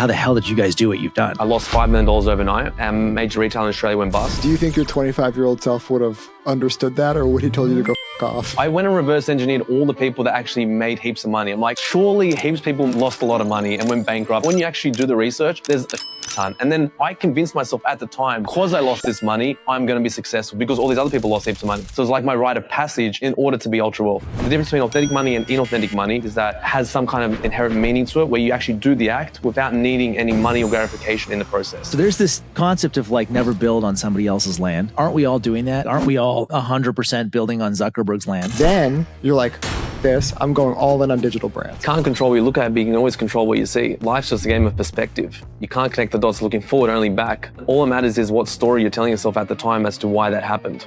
how the hell did you guys do what you've done? I lost $5 million overnight, and major retail in Australia went bust. Do you think your 25-year-old self would have understood that, or would he told you to go f off? I went and reverse engineered all the people that actually made heaps of money. I'm like, surely heaps of people lost a lot of money and went bankrupt. When you actually do the research, there's a ton. And then I convinced myself at the time, because I lost this money, I'm going to be successful because all these other people lost heaps of money. So it's like my rite of passage in order to be ultra wealthy. The difference between authentic money and inauthentic money is that it has some kind of inherent meaning to it where you actually do the act without needing any money or gratification in the process. So there's this concept of like never build on somebody else's land. Aren't we all doing that? Aren't we all 100% building on Zuckerberg's land? Then you're like, I'm going all in on digital brands. Can't control what you look at, but you can always control what you see. Life's just a game of perspective. You can't connect the dots looking forward, only back. All that matters is what story you're telling yourself at the time as to why that happened.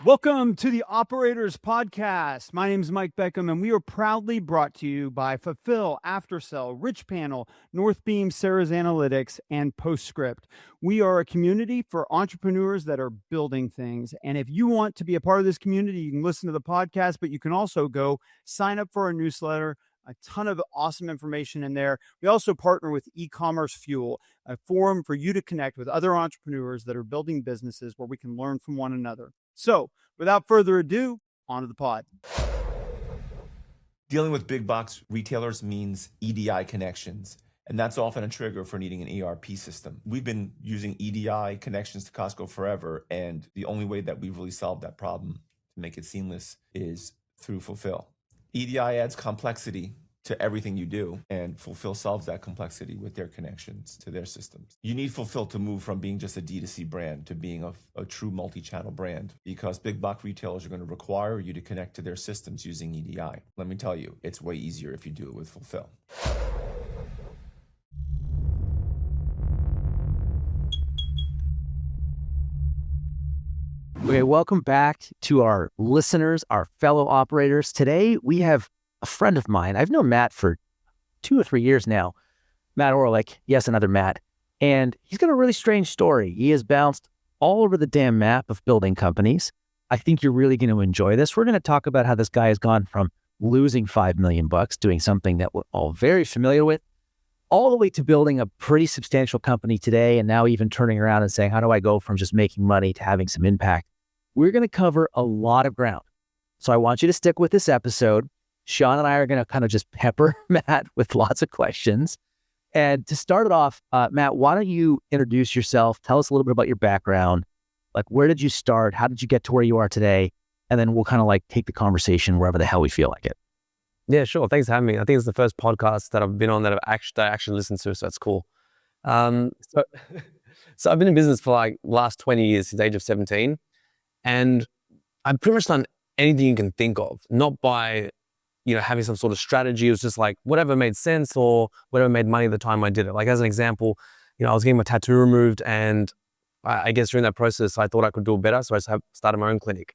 Welcome to the Operators Podcast. My name is Mike Beckham, and we are proudly brought to you by Fulfil, Aftercell, Rich Panel, Northbeam, Sarah's Analytics, and Postscript. We are a community for entrepreneurs that are building things. And if you want to be a part of this community, you can listen to the podcast, but you can also go sign up for our newsletter. A ton of awesome information in there. We also partner with Ecommerce Fuel, a forum for you to connect with other entrepreneurs that are building businesses where we can learn from one another. So without further ado, on to the pod. Dealing with big box retailers means EDI connections, and that's often a trigger for needing an ERP system. We've been using EDI connections to Costco forever, and the only way that we've really solved that problem to make it seamless is through Fulfil. EDI adds complexity to everything you do, and Fulfil solves that complexity with their connections to their systems. You need Fulfil to move from being just a D2C brand to being a true multi-channel brand, because big box retailers are going to require you to connect to their systems using EDI. Let me tell you, it's way easier if you do it with Fulfil. Okay, welcome back to our listeners, our fellow operators. Today, we have a friend of mine. I've known Matt for 2 or 3 years now. Matt Orlić, yes, another Matt. And he's got a really strange story. He has bounced all over the damn map of building companies. I think you're really going to enjoy this. We're going to talk about how this guy has gone from losing $5 million, doing something that we're all very familiar with, all the way to building a pretty substantial company today, and now even turning around and saying, how do I go from just making money to having some impact? We're going to cover a lot of ground. So I want you to stick with this episode. Sean and I are going to kind of just pepper Matt with lots of questions. And to start it off, Matt, why don't you introduce yourself? Tell us a little bit about your background. Like, where did you start? How did you get to where you are today? And then we'll kind of like take the conversation wherever the hell we feel like it. Yeah, sure. Thanks for having me. I think it's the first podcast that I've been on that I actually listened to, so that's cool. So I've been in business for like last 20 years, since the age of 17. And I've pretty much done anything you can think of, not by, having some sort of strategy. It was just like whatever made sense or whatever made money at the time I did it. Like as an example, I was getting my tattoo removed, and I guess during that process, I thought I could do it better. So I started my own clinic.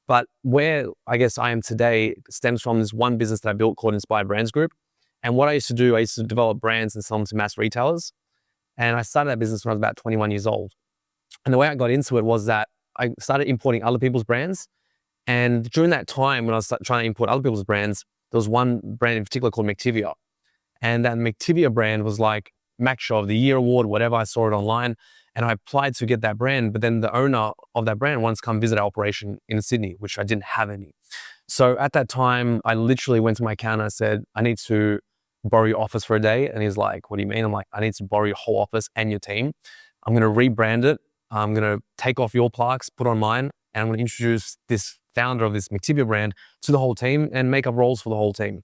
But where I guess I am today stems from this one business that I built called Inspired Brands Group. And what I used to do, I used to develop brands and sell them to mass retailers. And I started that business when I was about 21 years old. And the way I got into it was that I started importing other people's brands. And during that time, when I was trying to import other people's brands, there was one brand in particular called Mctivia. And that Mctivia brand was like Mac Show of the Year award, whatever. I saw it online and I applied to get that brand. But then the owner of that brand wants to come visit our operation in Sydney, which I didn't have any. So at that time, I literally went to my accountant. I said, I need to borrow your office for a day. And he's like, what do you mean? I'm like, I need to borrow your whole office and your team. I'm going to rebrand it. I'm going to take off your plaques, put on mine, and I'm going to introduce this founder of this Mctivia brand to the whole team and make up roles for the whole team.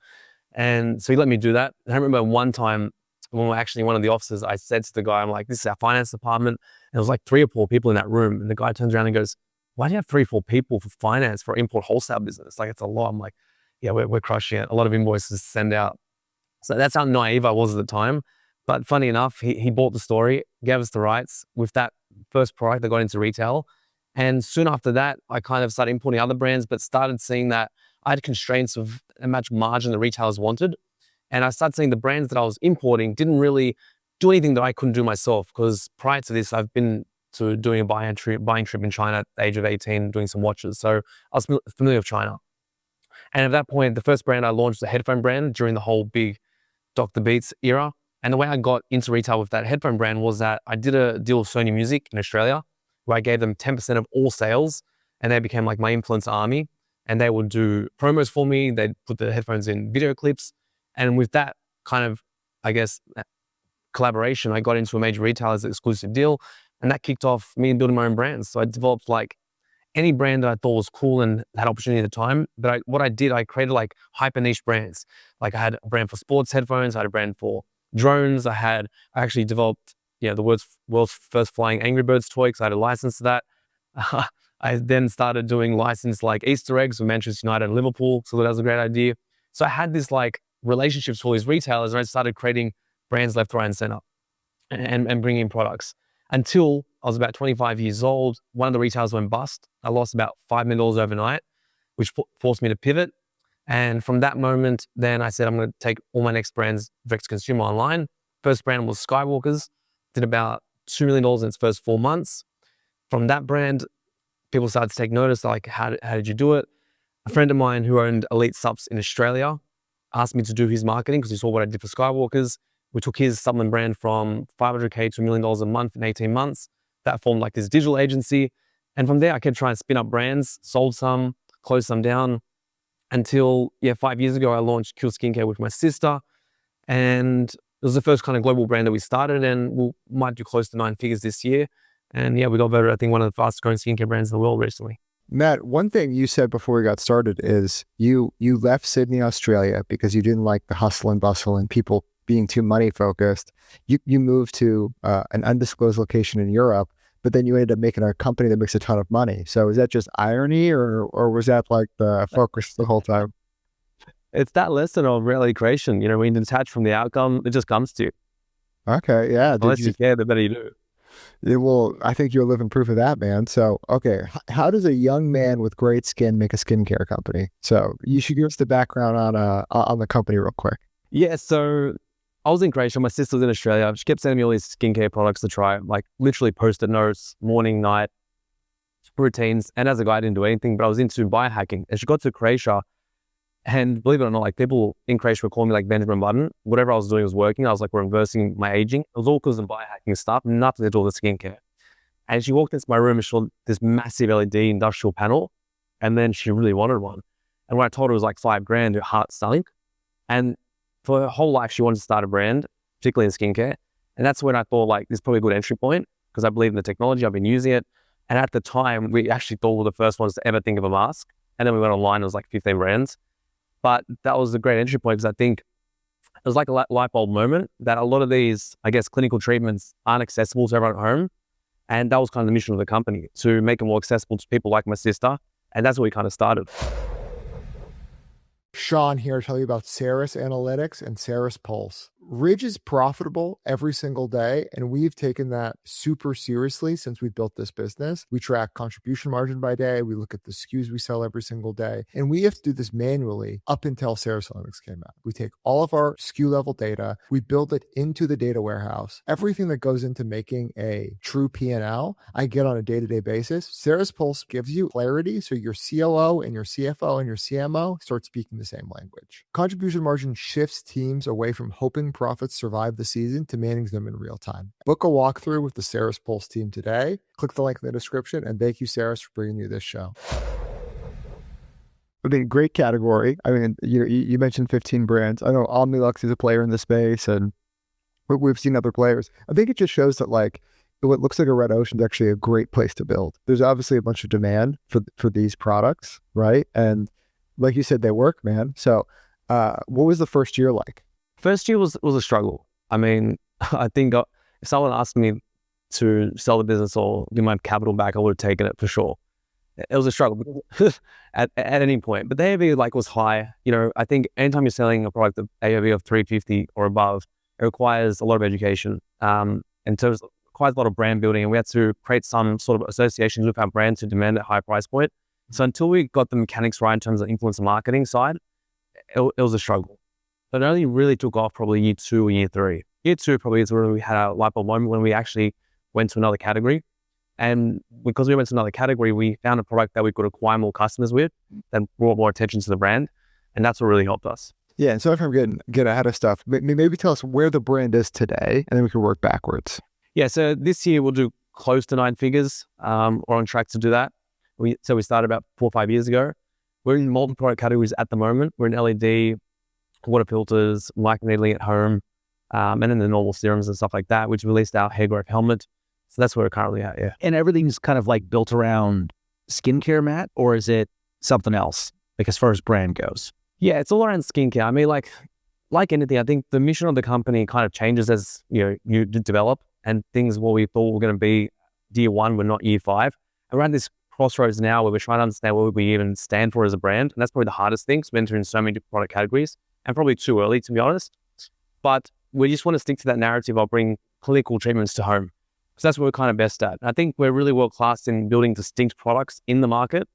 And so he let me do that. And I remember one time when we were actually in one of the offices, I said to the guy, I'm like, this is our finance department. And it was like 3 or 4 people in that room. And the guy turns around and goes, why do you have 3 or 4 people for finance for import wholesale business? Like, it's a lot. I'm like, yeah, we're crushing it. A lot of invoices to send out. So that's how naive I was at the time. But funny enough, he bought the story, gave us the rights. With that first product, I got into retail. And soon after that, I kind of started importing other brands, but started seeing that I had constraints of how much margin the retailers wanted. And I started seeing the brands that I was importing didn't really do anything that I couldn't do myself. Because prior to this, I've been to doing a buying trip in China at the age of 18, doing some watches. So I was familiar with China. And at that point, the first brand I launched was a headphone brand during the whole big Dr. Beats era. And the way I got into retail with that headphone brand was that I did a deal with Sony Music in Australia where I gave them 10% of all sales, and they became like my influencer army. And they would do promos for me. They'd put the headphones in video clips. And with that kind of, I guess, collaboration, I got into a major retailer's exclusive deal, and that kicked off me building my own brands. So I developed like any brand that I thought was cool and had opportunity at the time. But what I did, I created like hyper niche brands. Like I had a brand for sports headphones, I had a brand for drones, I actually developed, the world's first flying Angry Birds toy, because I had a license to that. I then started doing licensed like Easter eggs with Manchester United and Liverpool. So that was a great idea. So I had this like relationships with all these retailers, and I started creating brands left, right, and center and bringing in products until I was about 25 years old. One of the retailers went bust. I lost about $5 million overnight, which forced me to pivot. And from that moment, then I said, I'm going to take all my next brands direct to consumer online. First brand was Skywalkers, did about $2 million in its first 4 months. From that brand, people started to take notice, like, how did you do it? A friend of mine who owned Elite Subs in Australia asked me to do his marketing because he saw what I did for Skywalkers. We took his supplement brand from $500K to $1 million a month in 18 months. That formed like this digital agency. And from there, I kept trying to spin up brands, sold some, closed some down, until 5 years ago, I launched Qure Skincare with my sister. And it was the first kind of global brand that we started, and we might do close to 9 figures this year. And we got voted, I think, one of the fastest growing skincare brands in the world recently. Matt, one thing you said before we got started is you left Sydney, Australia because you didn't like the hustle and bustle and people being too money focused. You moved to an undisclosed location in Europe, but then you ended up making a company that makes a ton of money. So is that just irony, or was that like the focus the whole time? It's that lesson of reality creation. When you detach from the outcome, it just comes to you. Okay, yeah. The less you care, the better you do. Well, I think you're living proof of that, man. So, okay, how does a young man with great skin make a skincare company? So you should give us the background on the company real quick. Yeah, so I was in Croatia. My sister was in Australia. She kept sending me all these skincare products to try, like literally post-it notes, morning, night, routines. And as a guy, I didn't do anything, but I was into biohacking. And she got to Croatia, and believe it or not, like people in Croatia were calling me like Benjamin Button. Whatever I was doing was working. I was like reversing my aging. It was all because of biohacking stuff, nothing to do with the skincare. And she walked into my room and showed this massive LED industrial panel. And then she really wanted one. And when I told her it was like $5,000, her heart sunk. And for her whole life, she wanted to start a brand, particularly in skincare. And that's when I thought like, this is probably a good entry point because I believe in the technology. I've been using it. And at the time, we actually thought we were the first ones to ever think of a mask. And then we went online, it was like 15 brands. But that was a great entry point because I think it was like a light bulb moment that a lot of these, I guess, clinical treatments aren't accessible to everyone at home. And that was kind of the mission of the company, to make it more accessible to people like my sister. And that's where we kind of started. Sean here to tell you about Ceres Analytics and Ceres Pulse. Ridge is profitable every single day, and we've taken that super seriously since we built this business. We track contribution margin by day. We look at the SKUs we sell every single day, and we have to do this manually up until Ceres Analytics came out. We take all of our SKU level data, we build it into the data warehouse. Everything that goes into making a true P&L, I get on a day-to-day basis. Ceres Pulse gives you clarity, so your COO and your CFO and your CMO start speaking the same language. Contribution margin shifts teams away from hoping profits survive the season to manage them in real time. Book a walkthrough with the Ceres Pulse team today. Click the link in the description, and thank you, Ceres, for bringing you this show. I mean, great category. I mean, you mentioned 15 brands. I know Omnilux is a player in the space, and we've seen other players. I think it just shows that like what looks like a red ocean is actually a great place to build. There's obviously a bunch of demand for these products, right? And like you said, they work, man. So what was the first year like? First year was a struggle. I mean, I think if someone asked me to sell the business or give my capital back, I would have taken it for sure. It was a struggle at any point, but the AOV like was high. I think anytime you're selling a product of AOV of 350 or above, it requires a lot of education. In terms of requires a lot of brand building, and we had to create some sort of associations with our brand to demand a high price point. So until we got the mechanics right in terms of influencer marketing side, it was a struggle. But it only really took off probably year 2 or year 3. Year 2 probably is where we had a light bulb moment when we actually went to another category. And because we went to another category, we found a product that we could acquire more customers with that brought more attention to the brand. And that's what really helped us. Yeah, and so if I'm getting ahead of stuff, maybe tell us where the brand is today, and then we can work backwards. Yeah, so this year we'll do close to 9 figures. We're on track to do that. We started about 4 or 5 years ago. We're in multiple product categories at the moment. We're in LED, water filters, microneedling at home, and then the normal serums and stuff like that. Which released our hair growth helmet. So that's where we're currently at. Yeah, And everything's kind of like built around skincare, Matt, or is it something else? Like as far as brand goes. yeah, it's all around skincare. I mean, like anything, I think the mission of the company kind of changes as you develop, and things what we thought were going to be year 1 were not year 5. Around this crossroads now where we're trying to understand what we even stand for as a brand, and that's probably the hardest thing. So we enter in so many different product categories, and probably too early to be honest. But we just want to stick to that narrative of bringing clinical treatments to home, because that's what we're kind of best at. And I think we're really world class in building distinct products in the market.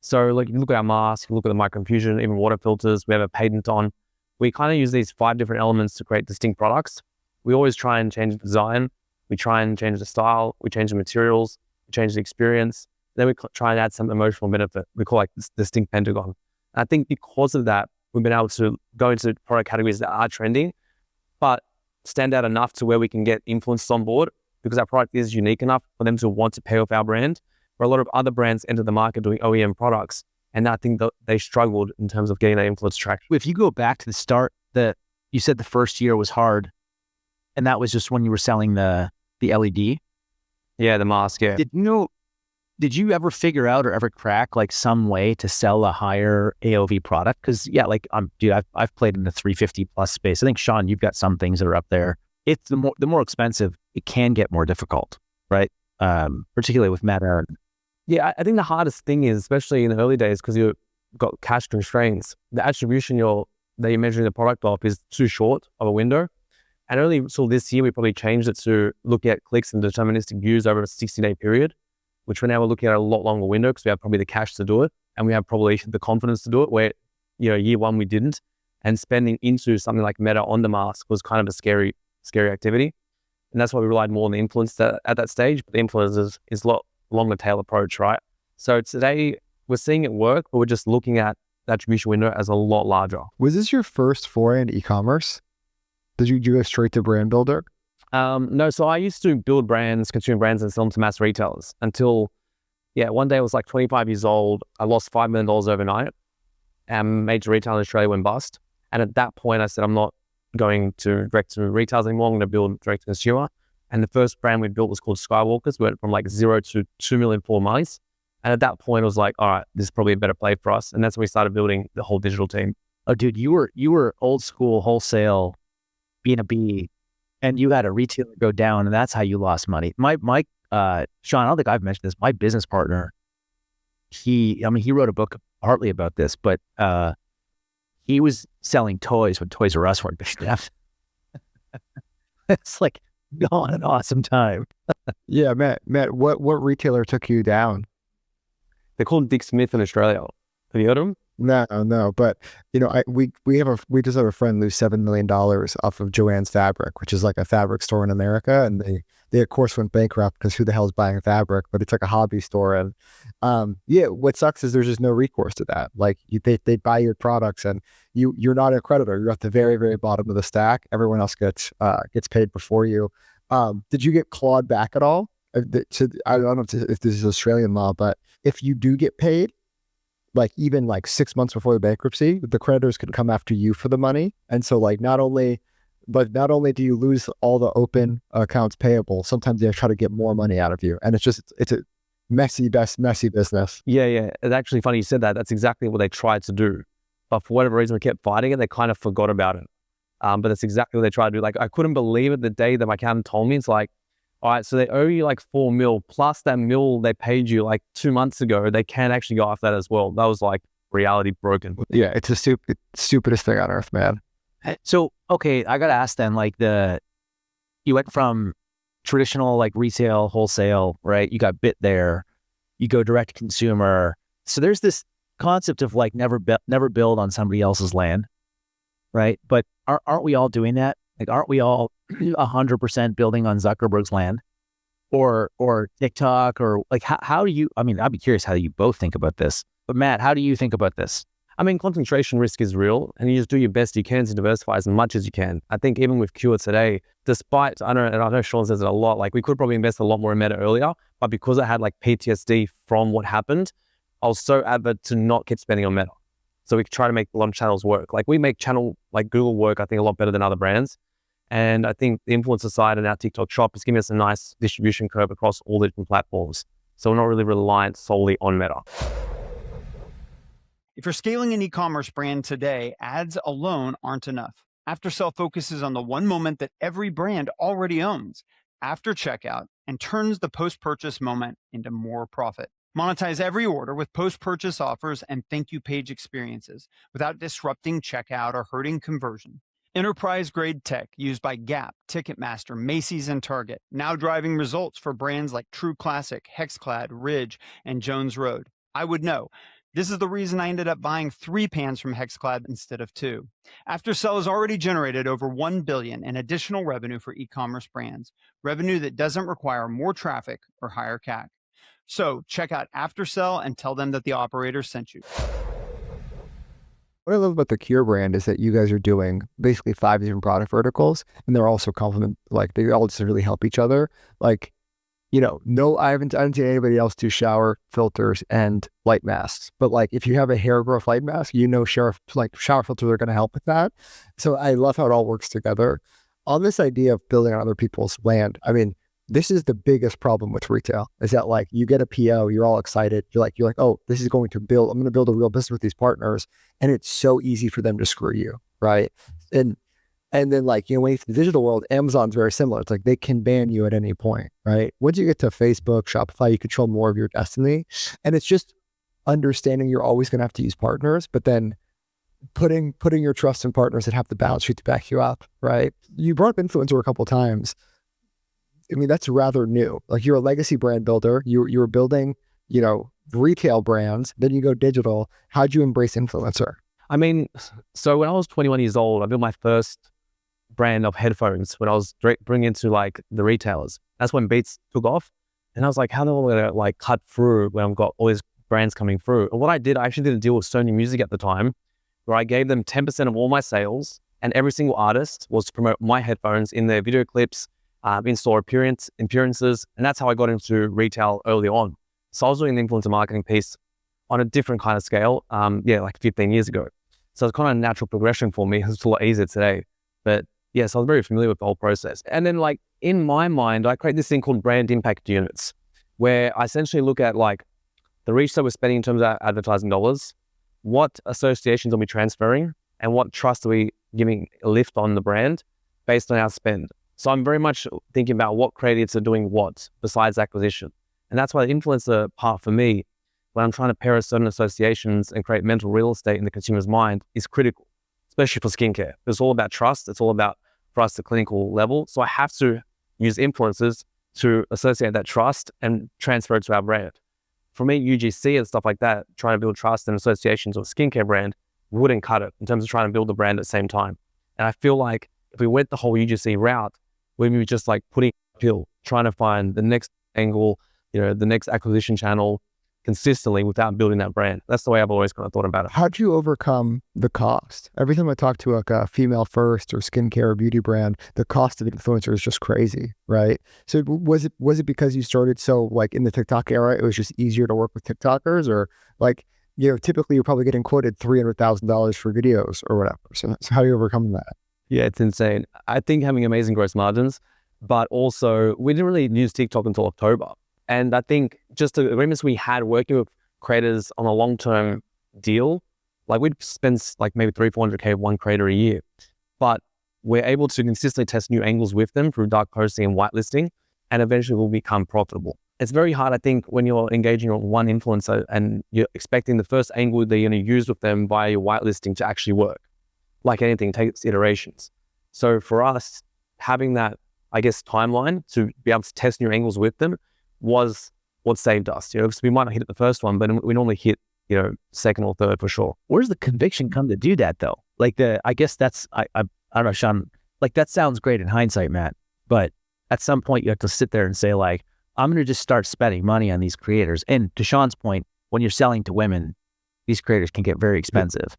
So like you look at our mask, you look at the microinfusion, even water filters, we have a patent on. We kind of use these 5 different elements to create distinct products. We always try and change the design. We try and change the style. We change the materials. We change the experience. Then we try and add some emotional benefit. We call like this distinct pentagon. And I think because of that, we've been able to go into product categories that are trending, but stand out enough to where we can get influencers on board, because our product is unique enough for them to want to pay off our brand. Where a lot of other brands enter the market doing OEM products, and I think that they struggled in terms of getting that influence traction. If you go back to the start, you said the first year was hard, and that was just when you were selling the LED. Yeah, the mask. Yeah. Did you ever figure out or ever crack like some way to sell a higher AOV product? Because like I've played in the 350 plus space. I think Sean, you've got some things that are up there. It's the more expensive, it can get more difficult, right? Particularly with Matt Aaron. Yeah, I think the hardest thing is, especially in the early days, because you've got cash constraints, the attribution that you're measuring the product off is too short of a window. And only until this year, we probably changed it to look at clicks and deterministic views over a 60-day period, which we're now looking at a lot longer window because we have probably the cash to do it, and we have probably the confidence to do it, where year 1 we didn't. And spending into something like Meta on the mask was kind of a scary activity. And that's why we relied more on the influence at that stage. But the influence is a lot longer tail approach, right? So today we're seeing it work, but we're just looking at the attribution window as a lot larger. Was this your first foray into e-commerce? Did you go straight to brand builder? No, so I used to build brands, consumer brands, and sell them to mass retailers until, one day I was like 25 years old. I lost $5 million overnight, and major retailer in Australia went bust. And at that point I said, I'm not going to direct to retailers anymore. I'm going to build direct to consumer. And the first brand we built was called Skywalkers. We went from like 0 to 2 million in 4 months. And at that point, I was like, all right, this is probably a better play for us. And that's when we started building the whole digital team. Oh, dude, you were old school wholesale B2B, and you had a retailer go down, and that's how you lost money. My Sean, I don't think I've mentioned this. My business partner, he wrote a book partly about this, but he was selling toys when Toys R Us weren't big enough. It's like going an awesome time. Yeah, Matt, what retailer took you down? They're called Dick Smith in Australia. Have you heard of them? No, but we just have a friend lose $7 million off of Joann's Fabric, which is like a fabric store in America, and they of course went bankrupt because who the hell is buying fabric? But it's like a hobby store, and what sucks is there's just no recourse to that. Like they buy your products, and you're not a creditor. You're at the very, very bottom of the stack. Everyone else gets paid before you. Did you get clawed back at all? I don't know if this is Australian law, but if you do get paid, like even like 6 months before the bankruptcy, the creditors can come after you for the money. And so like not only do you lose all the open accounts payable, sometimes they try to get more money out of you. And it's a messy business. Yeah. It's actually funny you said that. That's exactly what they tried to do. But for whatever reason, we kept fighting it. They kind of forgot about it. But that's exactly what they tried to do. Like I couldn't believe it the day that my accountant told me. It's like, all right, so they owe you like 4 mil plus that mil they paid you like 2 months ago. They can actually go after that as well. That was like reality broken. Yeah, it's the stupidest thing on earth, man. So, okay, I got to ask then, like you went from traditional like retail, wholesale, right? You got bit there, you go direct to consumer. So there's this concept of like never build on somebody else's land, right? But aren't we all doing that? Like, aren't we all 100% building on Zuckerberg's land or TikTok, or like how do you, I'd be curious how you both think about this, but Matt, how do you think about this? I mean, concentration risk is real, and you just do your best you can to diversify as much as you can. I think even with Qure today, despite, I know Sean says it a lot, like we could probably invest a lot more in Meta earlier, but because I had like PTSD from what happened, I was so avid to not keep spending on Meta. So we try to make a lot of channels work. Like we make channel like Google work, I think, a lot better than other brands. And I think the influencer side and our TikTok shop is giving us a nice distribution curve across all the different platforms. So we're not really reliant solely on Meta. If you're scaling an e-commerce brand today, ads alone aren't enough. Aftersell focuses on the one moment that every brand already owns, after checkout, and turns the post-purchase moment into more profit. Monetize every order with post-purchase offers and thank you page experiences without disrupting checkout or hurting conversion. Enterprise-grade tech used by Gap, Ticketmaster, Macy's, and Target, now driving results for brands like True Classic, Hexclad, Ridge, and Jones Road. I would know. This is the reason I ended up buying 3 pans from Hexclad instead of 2. Aftersell has already generated over $1 billion in additional revenue for e-commerce brands, revenue that doesn't require more traffic or higher CAC. So check out Aftersell and tell them that the operator sent you. What I love about the Qure brand is that you guys are doing basically 5 different product verticals, and they're also complement, like they all just really help each other. Like, you know, no, I haven't seen anybody else do shower filters and light masks. But like, if you have a hair growth light mask, you know, shower filters are going to help with that. So I love how it all works together. On this idea of building on other people's land, I mean, this is the biggest problem with retail, is that like you get a PO, you're all excited. You're like, oh, I'm going to build a real business with these partners. And it's so easy for them to screw you, right? And then like, you know, when you get to the digital world, Amazon's very similar. It's like they can ban you at any point, right? Once you get to Facebook, Shopify, you control more of your destiny. And it's just understanding you're always going to have to use partners, but then putting your trust in partners that have the balance sheet to back you up, right? You brought up influencer a couple of times. I mean, that's rather new. Like you're a legacy brand builder. You were building, you know, retail brands. Then you go digital. How'd you embrace influencer? I mean, so when I was 21 years old, I built my first brand of headphones when I was bringing into like the retailers. That's when Beats took off. And I was like, how am I going to like cut through when I've got all these brands coming through? And what I did, I actually did a deal with Sony Music at the time where I gave them 10% of all my sales, and every single artist was to promote my headphones in their video clips, in-store appearances. And that's how I got into retail early on. So I was doing the influencer marketing piece on a different kind of scale, like 15 years ago. So it's kind of a natural progression for me. It's a lot easier today. But yes, I was very familiar with the whole process. And then like in my mind, I create this thing called brand impact units, where I essentially look at like the reach that we're spending in terms of advertising dollars, what associations are we transferring, and what trust are we giving a lift on the brand based on our spend. So I'm very much thinking about what creatives are doing what besides acquisition. And that's why the influencer part for me, when I'm trying to pair certain associations and create mental real estate in the consumer's mind, is critical, especially for skincare. It's all about trust. It's all about, for us, the clinical level. So I have to use influencers to associate that trust and transfer it to our brand. For me, UGC and stuff like that, trying to build trust and associations with a skincare brand wouldn't cut it in terms of trying to build the brand at the same time. And I feel like if we went the whole UGC route, we'd be just like putting uphill, trying to find the next angle, the next acquisition channel consistently without building that brand. That's the way I've always kind of thought about it. How'd you overcome the cost? Every time I talk to like a female first or skincare or beauty brand, the cost of influencer is just crazy, right? So was it because you started so like in the TikTok era, it was just easier to work with TikTokers, or like, typically you're probably getting quoted $300,000 for videos or whatever. So how do you overcome that? Yeah, it's insane. I think having amazing gross margins, but also we didn't really use TikTok until October. And I think just the agreements we had working with creators on a long-term deal, like we'd spend like maybe $300-400K with one creator a year, but we're able to consistently test new angles with them through dark posting and whitelisting, and eventually we'll become profitable. It's very hard, I think, when you're engaging on one influencer and you're expecting the first angle that you're going to use with them via your whitelisting to actually work. Like anything, it takes iterations. So for us, having that, I guess, timeline to be able to test new angles with them was what saved us. Because we might not hit it the first one, but we normally hit, second or third for sure. Where's the conviction come to do that though? Like I guess that's, I don't know, Sean, like that sounds great in hindsight, Matt, but at some point you have to sit there and say like, I'm going to just start spending money on these creators. And to Sean's point, when you're selling to women, these creators can get very expensive.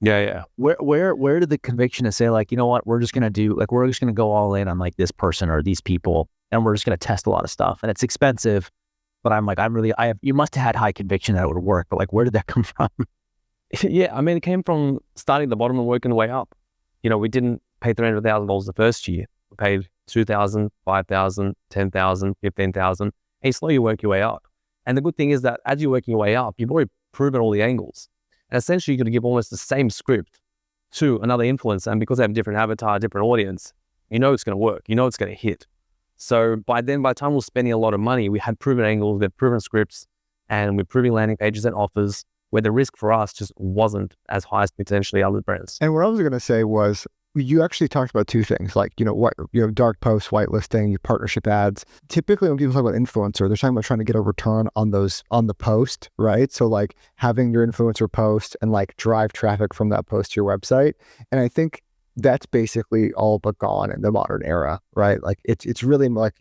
Yeah. Where did the conviction to say, like, you know what, we're just going to do, like, we're just going to go all in on like this person or these people, and we're just going to test a lot of stuff, and it's expensive, but you must have had high conviction that it would work, but like, where did that come from? Yeah, I mean, it came from starting at the bottom and working the way up. We didn't pay $300,000 the first year. We paid $2,000, $5,000, $10,000, $15,000, and you slowly work your way up. And the good thing is that as you're working your way up, you've already proven all the angles. And essentially, you're going to give almost the same script to another influencer. And because they have a different avatar, different audience, it's going to work. It's going to hit. So by the time we're spending a lot of money, we had proven angles, we had proven scripts, and we're proving landing pages and offers where the risk for us just wasn't as high as potentially other brands. And what I was going to say was, you actually talked about two things, like, dark posts, whitelisting, your partnership ads. Typically when people talk about influencer, they're talking about trying to get a return on the post, right? So like having your influencer post and like drive traffic from that post to your website. And I think that's basically all but gone in the modern era, right? Like it's really like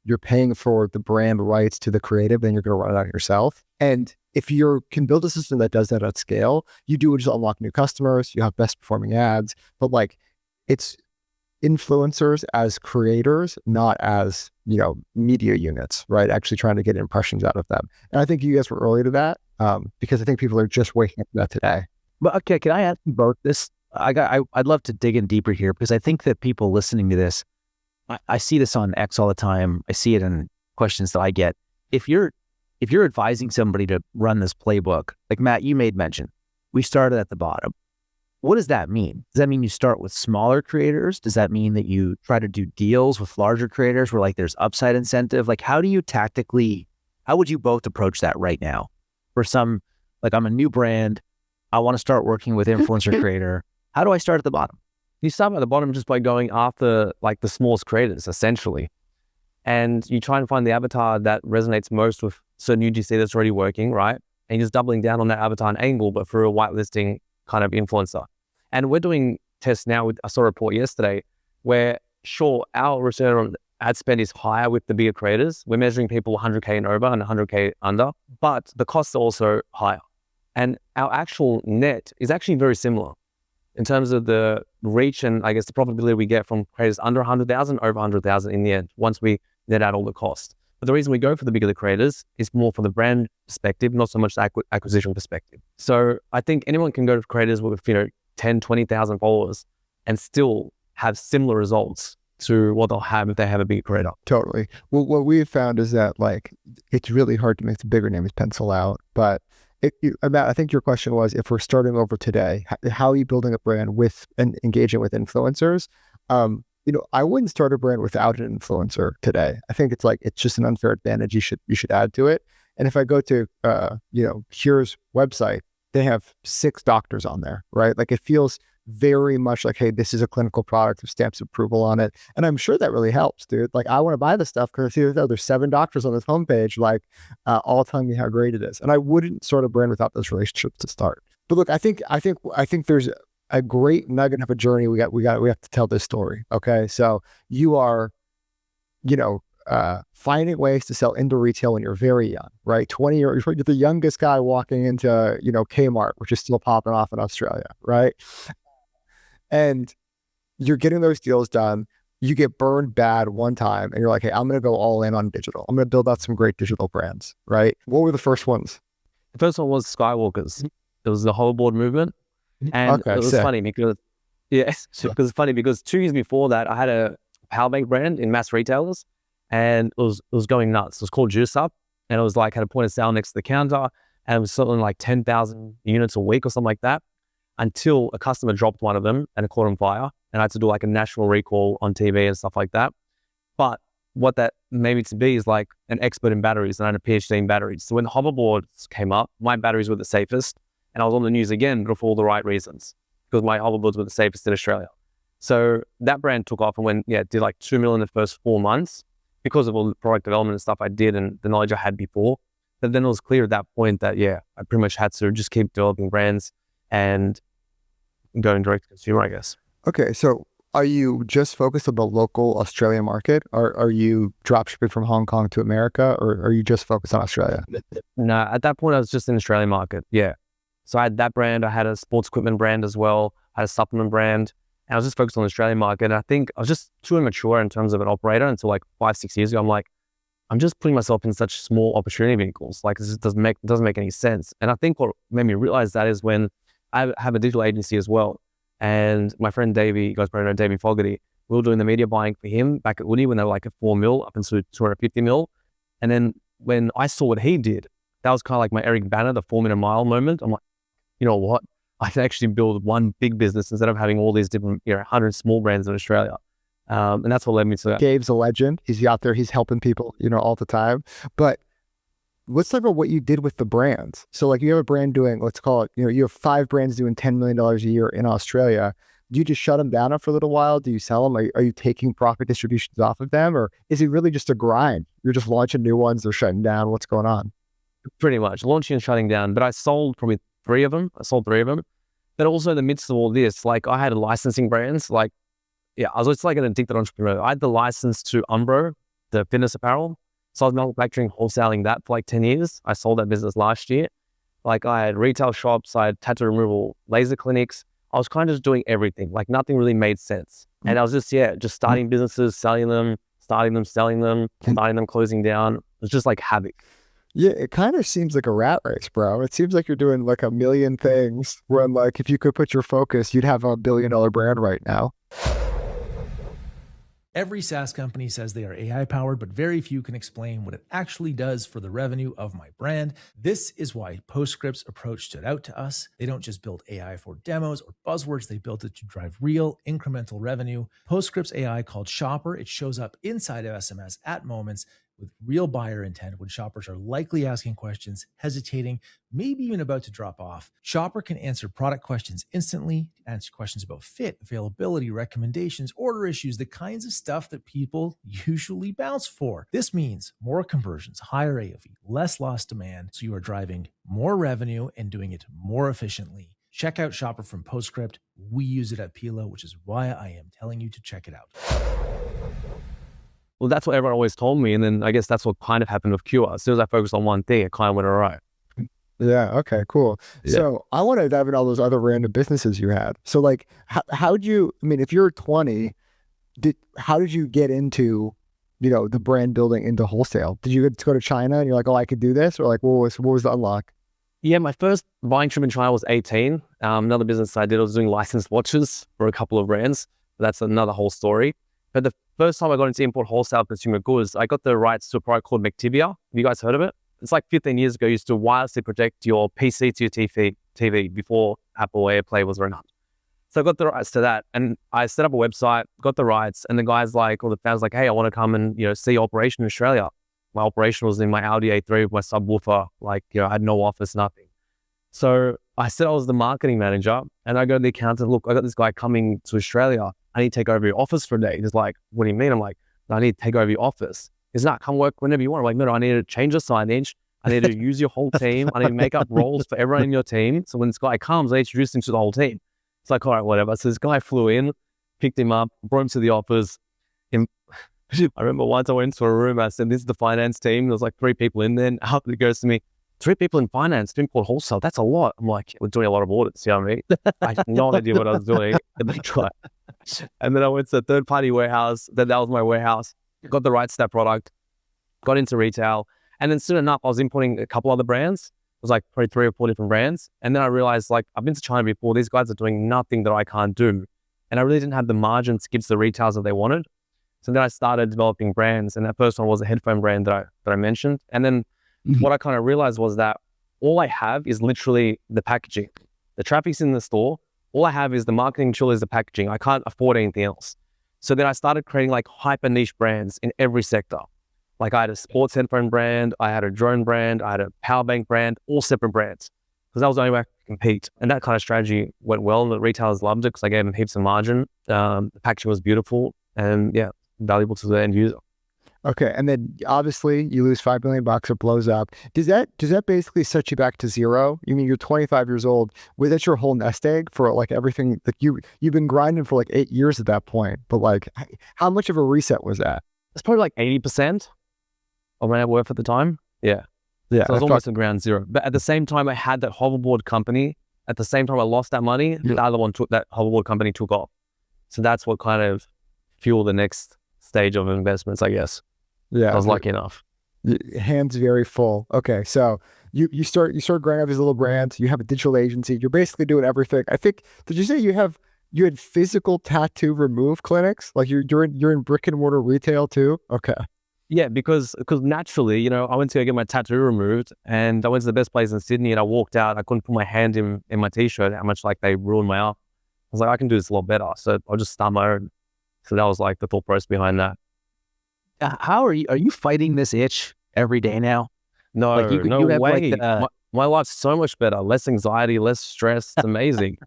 you're paying for the brand rights to the creative, then you're going to run it out yourself. And if you can build a system that does that at scale, you do just unlock new customers, you have best performing ads, but like it's influencers as creators, not as, media units, right? Actually trying to get impressions out of them. And I think you guys were early to that because I think people are just waking up to that today. But okay, can I ask you both this? I'd love to dig in deeper here because I think that people listening to this, I see this on X all the time. I see it in questions that I get. If you're advising somebody to run this playbook, like Matt, you made mention, we started at the bottom. What does that mean? Does that mean you start with smaller creators? Does that mean that you try to do deals with larger creators where like there's upside incentive? Like how would you both approach that right now? For some, like I'm a new brand, I want to start working with influencer creator. How do I start at the bottom? You start at the bottom just by going after like the smallest creators, essentially. And you try and find the avatar that resonates most with certain UGC that's already working, right? And you're just doubling down on that avatar and angle, but for a whitelisting kind of influencer. And we're doing tests now. I saw a report yesterday where, sure, our return on ad spend is higher with the bigger creators. We're measuring people 100K and over and 100K under, but the costs are also higher. And our actual net is actually very similar in terms of the reach and I guess the profitability we get from creators under 100,000, over 100,000 in the end, once we net out all the costs. But the reason we go for the bigger the creators is more from the brand perspective, not so much the acquisition perspective. So I think anyone can go to creators with 10, 20,000 followers and still have similar results to what they'll have if they have a big creator. Totally. Well, what we've found is that like it's really hard to make the bigger names pencil out. But Matt, I think your question was, if we're starting over today, how are you building a brand with and engaging with influencers? I wouldn't start a brand without an influencer today. I think it's just an unfair advantage you should add to it. And if I go to Qure's website, they have 6 doctors on there, right? Like it feels very much like, hey, this is a clinical product with stamps of approval on it. And I'm sure that really helps, dude. Like I want to buy this stuff because I see there's 7 doctors on this homepage, like all telling me how great it is. And I wouldn't start a brand without those relationships to start. But look, I think there's a great nugget of a journey. We have to tell this story. Okay. So you are, finding ways to sell into retail when you're very young, right? 20 years, you're the youngest guy walking into, Kmart, which is still popping off in Australia, right? And you're getting those deals done. You get burned bad one time and you're like, hey, I'm going to go all in on digital. I'm going to build out some great digital brands, right? What were the first ones? The first one was Skywalkers. It was the hoverboard movement. And it was funny because, because it's funny because 2 years before that, I had a power bank brand in mass retailers and it was going nuts. It was called Juice Up and it was like, had a point of sale next to the counter and it was something like 10,000 units a week or something like that, until a customer dropped one of them and it caught on fire and I had to do like a national recall on TV and stuff like that. But what that made me to be is like an expert in batteries and I had a PhD in batteries. So when the hoverboards came up, my batteries were the safest and I was on the news again, but for all the right reasons, because my hoverboards were the safest in Australia. So that brand took off and did like 2 million in the first 4 months because of all the product development and stuff I did and the knowledge I had before. But then it was clear at that point that, I pretty much had to just keep developing brands and going direct to consumer, I guess. Okay. So are you just focused on the local Australian market? Or are you dropshipping from Hong Kong to America, or are you just focused on Australia? No, at that point I was just in the Australian market. Yeah. So I had that brand. I had a sports equipment brand as well. I had a supplement brand. And I was just focused on the Australian market. And I think I was just too immature in terms of an operator until like 5-6 years ago. I'm like, I'm just putting myself in such small opportunity vehicles. Like, this doesn't make any sense. And I think what made me realize that is when I have a digital agency as well. And my friend Davey, you guys probably know Davey Fogarty, we were doing the media buying for him back at Woody when they were like at 4 mil up into 250 mil. And then when I saw what he did, that was kind of like my Eric Banner, the 4 minute mile moment. I'm like, you know what? I can actually build one big business instead of having all these different, 100 small brands in Australia. And that's what led me to that. Gabe's a legend. He's out there. He's helping people, all the time. But let's talk about what you did with the brands. So like you have a brand doing, let's call it, you have 5 brands doing $10 million a year in Australia. Do you just shut them down for a little while? Do you sell them? Are you taking profit distributions off of them? Or is it really just a grind? You're just launching new ones. They're shutting down. What's going on? Pretty much launching and shutting down. But I sold probably 3 of them. But also in the midst of all this, like I had licensing brands, I was just like an addicted entrepreneur. I had the license to Umbro, the fitness apparel. So I was manufacturing, wholesaling that for like 10 years. I sold that business last year. Like I had retail shops, I had tattoo removal, laser clinics. I was kind of just doing everything. Like nothing really made sense. And I was just starting businesses, selling them, starting them, selling them, starting them, closing down. It was just like havoc. Yeah, it kind of seems like a rat race, bro. It seems like you're doing like a million things when like if you could put your focus, you'd have a $1 billion brand right now. Every SaaS company says they are AI powered, but very few can explain what it actually does for the revenue of my brand. This is why Postscript's approach stood out to us. They don't just build AI for demos or buzzwords, they built it to drive real incremental revenue. Postscript's AI called Shopper, it shows up inside of SMS at moments with real buyer intent when shoppers are likely asking questions, hesitating, maybe even about to drop off. Shopper can answer product questions instantly, answer questions about fit, availability, recommendations, order issues, the kinds of stuff that people usually bounce for. This means more conversions, higher AOV, less lost demand, so you are driving more revenue and doing it more efficiently. Check out Shopper from Postscript. We use it at Pela, which is why I am telling you to check it out. Well, that's what everyone always told me. And then I guess that's what kind of happened with Qure. As soon as I focused on one thing, it kind of went all right. Yeah. Okay, cool. Yeah. So I want to dive into all those other random businesses you had. So like, how'd you, if you're 20, how did you get into, the brand building into wholesale? Did you go to China and you're like, oh, I could do this? Or like, what was the unlock? Yeah, my first buying trip in China was 18. Another business I did, I was doing licensed watches for a couple of brands. But that's another whole story. But the first time I got into import wholesale consumer goods, I got the rights to a product called Mectivia. Have you guys heard of it? It's like 15 years ago, you used to wirelessly project your PC to your TV before Apple AirPlay was around. So I got the rights to that. And I set up a website, got the rights, and the guys or the founders like, hey, I want to come and, see your operation in Australia. My operation was in my Audi A3 with my subwoofer. I had no office, nothing. So I said I was the marketing manager, and I go to the accountant, look, I got this guy coming to Australia. I need to take over your office for a day. He's like, what do you mean? I'm like, no, I need to take over your office. He's not, come work whenever you want. I'm like, no, I need to change the signage. I need to use your whole team. I need to make up roles for everyone in your team. So when this guy comes, I introduce him to the whole team. It's like, all right, whatever. So this guy flew in, picked him up, brought him to the office. I remember once I went into a room, I said, this is the finance team. There was like 3 people in there. And after it goes to me, 3 people in finance, doing import wholesale, that's a lot. I'm like, we're doing a lot of audits, you know what I mean? I had no idea what I was doing. And then I went to a third-party warehouse. That was my warehouse. Got the rights to that product. Got into retail. And then soon enough, I was importing a couple other brands. It was like probably 3 or 4 different brands. And then I realized, I've been to China before. These guys are doing nothing that I can't do. And I really didn't have the margins to give to the retailers that they wanted. So then I started developing brands. And that first one was a headphone brand that I mentioned. And then what I kind of realized was that all I have is literally the packaging. The traffic's in the store. All I have is the marketing tool, is the packaging. I can't afford anything else. So then I started creating hyper niche brands in every sector. I had a sports headphone brand, I had a drone brand, I had a power bank brand, all separate brands. Because that was the only way I could compete. And that kind of strategy went well, and the retailers loved it because I gave them heaps of margin. The packaging was beautiful and valuable to the end user. Okay, and then obviously you lose $5 million, it blows up. Does that basically set you back to zero? You mean you're 25 years old? Was that your whole nest egg for everything that you've been grinding for 8 years at that point? But how much of a reset was that? It's probably 80% of my net worth at the time. Yeah. Yeah. So I was almost at ground zero. But at the same time, I had that hoverboard company. At the same time I lost that money, the other one that hoverboard company took off. So that's what kind of fueled the next stage of investments, I guess. Yeah. I was lucky enough. Hands very full. Okay. So you start growing up these little brands, you have a digital agency, you're basically doing everything. I think, did you say you had physical tattoo remove clinics? Like you're in brick and mortar retail too? Okay. Yeah, because naturally, you know, I went to go get my tattoo removed and I went to the best place in Sydney and I walked out. I couldn't put my hand in my t-shirt, how much like they ruined my arm. I was like, I can do this a lot better. So I'll just start my own. So that was like the thought process behind that. How are you fighting this itch every day now? No, Like no you have way. like my life's so much better. Less anxiety, less stress. It's amazing.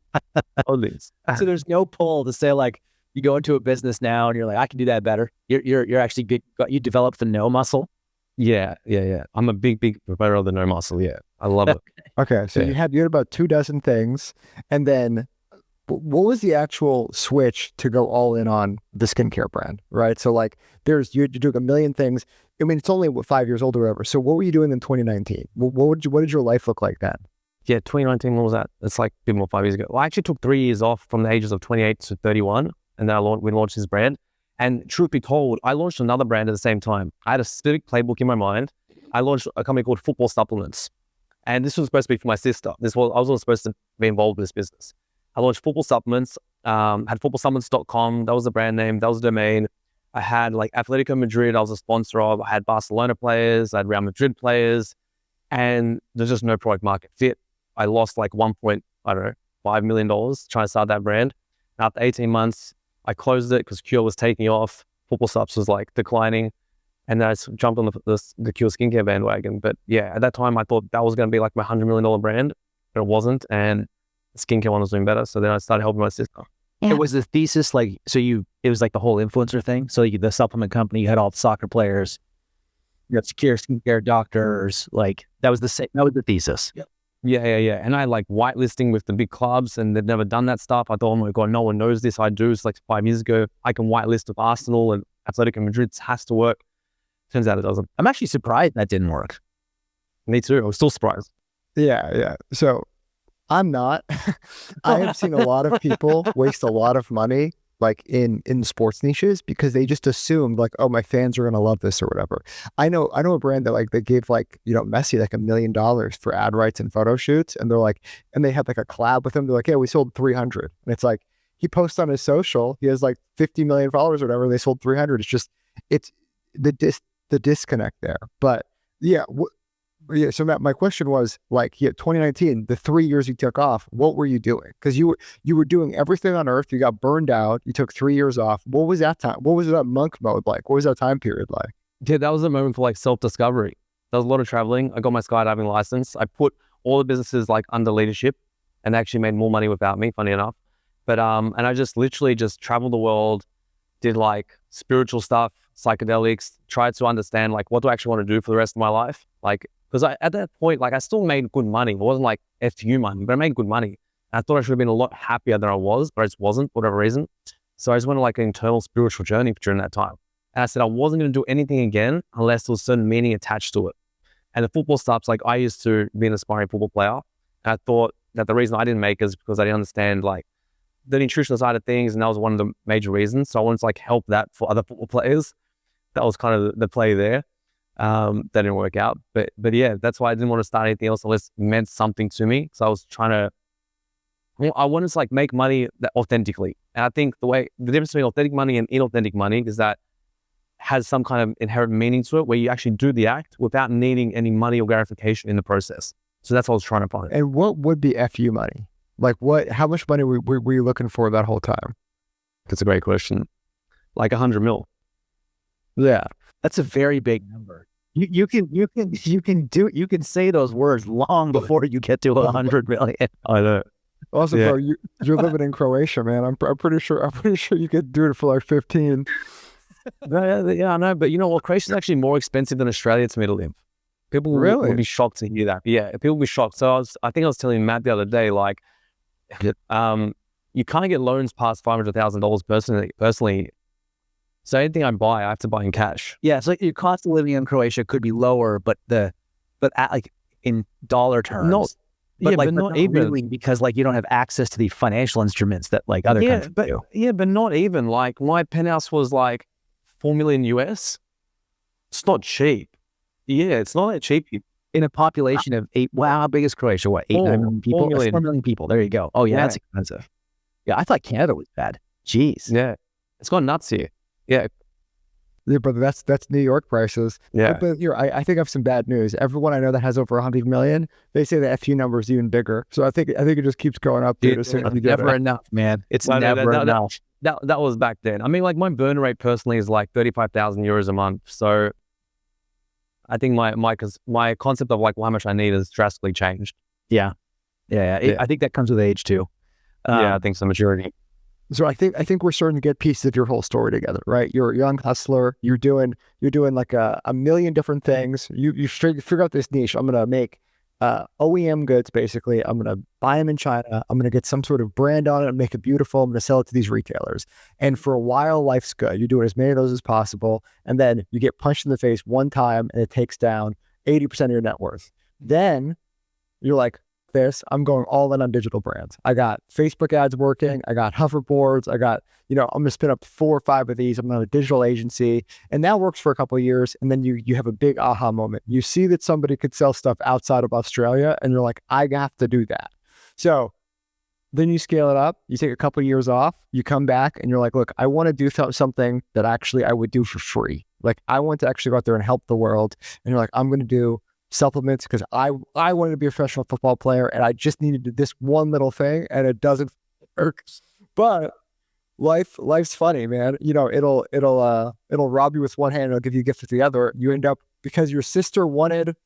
All this. so there's no pull to say like you go into a business now and you're like, I can do that better. You're actually you developed the no muscle. Yeah. I'm a big promoter of the no muscle. Yeah, I love it. Okay. So you had about 24 things, and then what was the actual switch to go all in on the skincare brand, right? So like you're doing a million things. I mean, it's only 5 years old or whatever. So what were you doing in 2019? What did your life look like then? Yeah, 2019, what was that? It's like a bit more 5 years ago. Well, I actually took 3 years off from the ages of 28 to 31, and then we launched this brand. And truth be told, I launched another brand at the same time. I had a specific playbook in my mind. I launched a company called Football Supplements. And this was supposed to be for my sister. I was also supposed to be involved in this business. I launched Football Supplements, had footballsupplements.com. That was the brand name. That was the domain. I had like Atletico Madrid, I was a sponsor of. I had Barcelona players, I had Real Madrid players, and there's just no product market fit. I lost like $5 million trying to start that brand. After 18 months, I closed it because Qure was taking off. Football Subs was like declining. And then I jumped on the Qure Skincare bandwagon. But yeah, at that time, I thought that was going to be like my $100 million brand, but it wasn't. And the skincare one was doing better. So then I started helping my sister. It was the thesis like, it was like the whole influencer thing. So the supplement company, you had all the soccer players, you had Qure Skincare doctors, like that was the thesis. Yep. Yeah. And I had like whitelisting with the big clubs and they'd never done that stuff. I thought, oh my God, no one knows this. I do. It's like 5 years ago. I can whitelist with Arsenal and Atletico Madrid. It has to work. Turns out it doesn't. I'm actually surprised that didn't work. Me too. I was still surprised. Yeah. So I'm not. I have seen a lot of people waste a lot of money like in sports niches because they just assumed like, oh, my fans are going to love this or whatever. I know a brand that like they gave like, Messi like $1 million for ad rights and photo shoots. And they're like, and they had like a collab with him. They're like, yeah, we sold 300. And it's like, he posts on his social, he has like 50 million followers or whatever. They sold 300. It's just, it's the disconnect there. But yeah. So Matt, my question was like, 2019, the 3 years you took off, what were you doing? Because you were doing everything on earth. You got burned out. You took 3 years off. What was that time? What was that monk mode like? What was that time period like? Yeah, that was a moment for like self-discovery. There was a lot of traveling. I got my skydiving license. I put all the businesses like under leadership and actually made more money without me, funny enough. But, and I just literally just traveled the world, did like spiritual stuff, psychedelics, tried to understand like what do I actually want to do for the rest of my life? Like, because at that point, like I still made good money. It wasn't like FTU money, but I made good money. And I thought I should have been a lot happier than I was, but I just wasn't for whatever reason. So I just went on like an internal spiritual journey during that time. And I said I wasn't going to do anything again unless there was certain meaning attached to it. And the football stuff's like I used to be an aspiring football player. And I thought that the reason I didn't make it is because I didn't understand like the nutritional side of things. And that was one of the major reasons. So I wanted to like help that for other football players. That was kind of the play there. That didn't work out, but yeah, that's why I didn't want to start anything else unless it meant something to me. So I was I wanted to like make money authentically. And I think the difference between authentic money and inauthentic money is that has some kind of inherent meaning to it where you actually do the act without needing any money or gratification in the process. So that's what I was trying to find. And what would be FU money? Like how much money were you looking for that whole time? That's a great question. Like 100 mil. Yeah. That's a very big number. You can say those words long before you get to 100 million. I know. Also, yeah. Bro, you're living in Croatia, man. I'm pretty sure you could do it for like 15. Yeah, I know. But you know what? Croatia is actually more expensive than Australia to me to live. People would be shocked to hear that. Yeah, people would be shocked. So I think I was telling Matt the other day, like, you can't get loans past $500,000 personally. So anything I buy, I have to buy in cash. Yeah, so your cost of living in Croatia could be lower, but the but at, like in dollar terms. Not, But yeah, like, but but not not even. really, because like you don't have access to the financial instruments that like other Yeah, countries but do. but not even. Like my penthouse was like 4 million US. It's not cheap. Yeah, it's not that cheap. In a population of 8, wow, how big is Croatia? What, 8, 9 4 million people? 4 That's million. 4 million people. There you go. Oh yeah, Yeah. that's expensive. Yeah, I thought Canada was bad. Jeez. Yeah, it's gone nuts here. Yeah, Yeah, brother, that's New York prices. yeah. But here, I think I have some bad news. Everyone I know that has over 100 million, they say the FU number is even bigger. So I think it just keeps going up, dude. As soon as you get Never it. enough, man. It's No, no, never no, no. enough. That was back then. I mean, like my burn rate personally is like 35,000 euros a month. So I think my concept of like how much I need has drastically changed. Yeah. I think that comes with age too. Yeah, I think so. Maturity. So I think we're starting to get pieces of your whole story together, right? You're a young hustler. You're doing like a million different things. You figure out this niche. I'm gonna make OEM goods, basically. I'm gonna buy them in China. I'm gonna get some sort of brand on it and make it beautiful. I'm gonna sell it to these retailers. And for a while, life's good. You're doing as many of those as possible, and then you get punched in the face one time, and it takes down 80% of your net worth. Then you're like, I'm going all in on digital brands. I got Facebook ads working. I got hoverboards. I got, I'm going to spin up 4 or 5 of these. I'm on a digital agency, and that works for a couple of years. And then you have a big aha moment. You see that somebody could sell stuff outside of Australia, and you're like, I have to do that. So then you scale it up. You take a couple of years off. You come back, and you're like, look, I want to do something that actually I would do for free. Like I want to actually go out there and help the world. And you're like, I'm going to do supplements because I wanted to be a professional football player, and I just needed to do this one little thing, and it doesn't work. But life's funny, man. It'll rob you with one hand, it'll give you a gift with the other. You end up, because your sister wanted,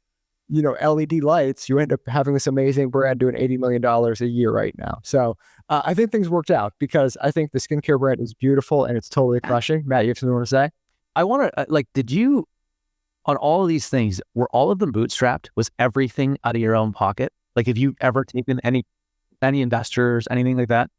LED lights, you end up having this amazing brand doing $80 million a year right now. So I think things worked out, because I think the skincare brand is beautiful and it's totally crushing. Matt, you have something you want to say? I want to did you, on all of these things, were all of them bootstrapped? Was everything out of your own pocket? Like, have you ever taken any investors, anything like that?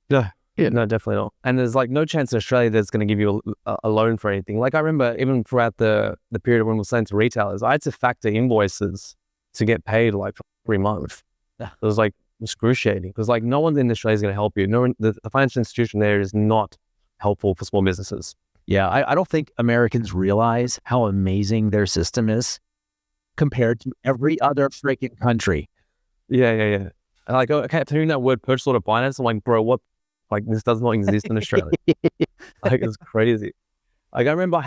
Yeah, no, definitely not. And there's like no chance in Australia that's going to give you a loan for anything. Like I remember even throughout the period when we were selling to retailers, I had to factor invoices to get paid like for 3 months. Yeah. It was like excruciating, because like no one in Australia is going to help you. No one, the financial institution there is not helpful for small businesses. Yeah, I don't think Americans realize how amazing their system is compared to every other freaking country. Yeah. And like, I kept hearing that word purchase order finance. I'm like, bro, what? Like, this does not exist in Australia. Like, it's crazy. Like, I remember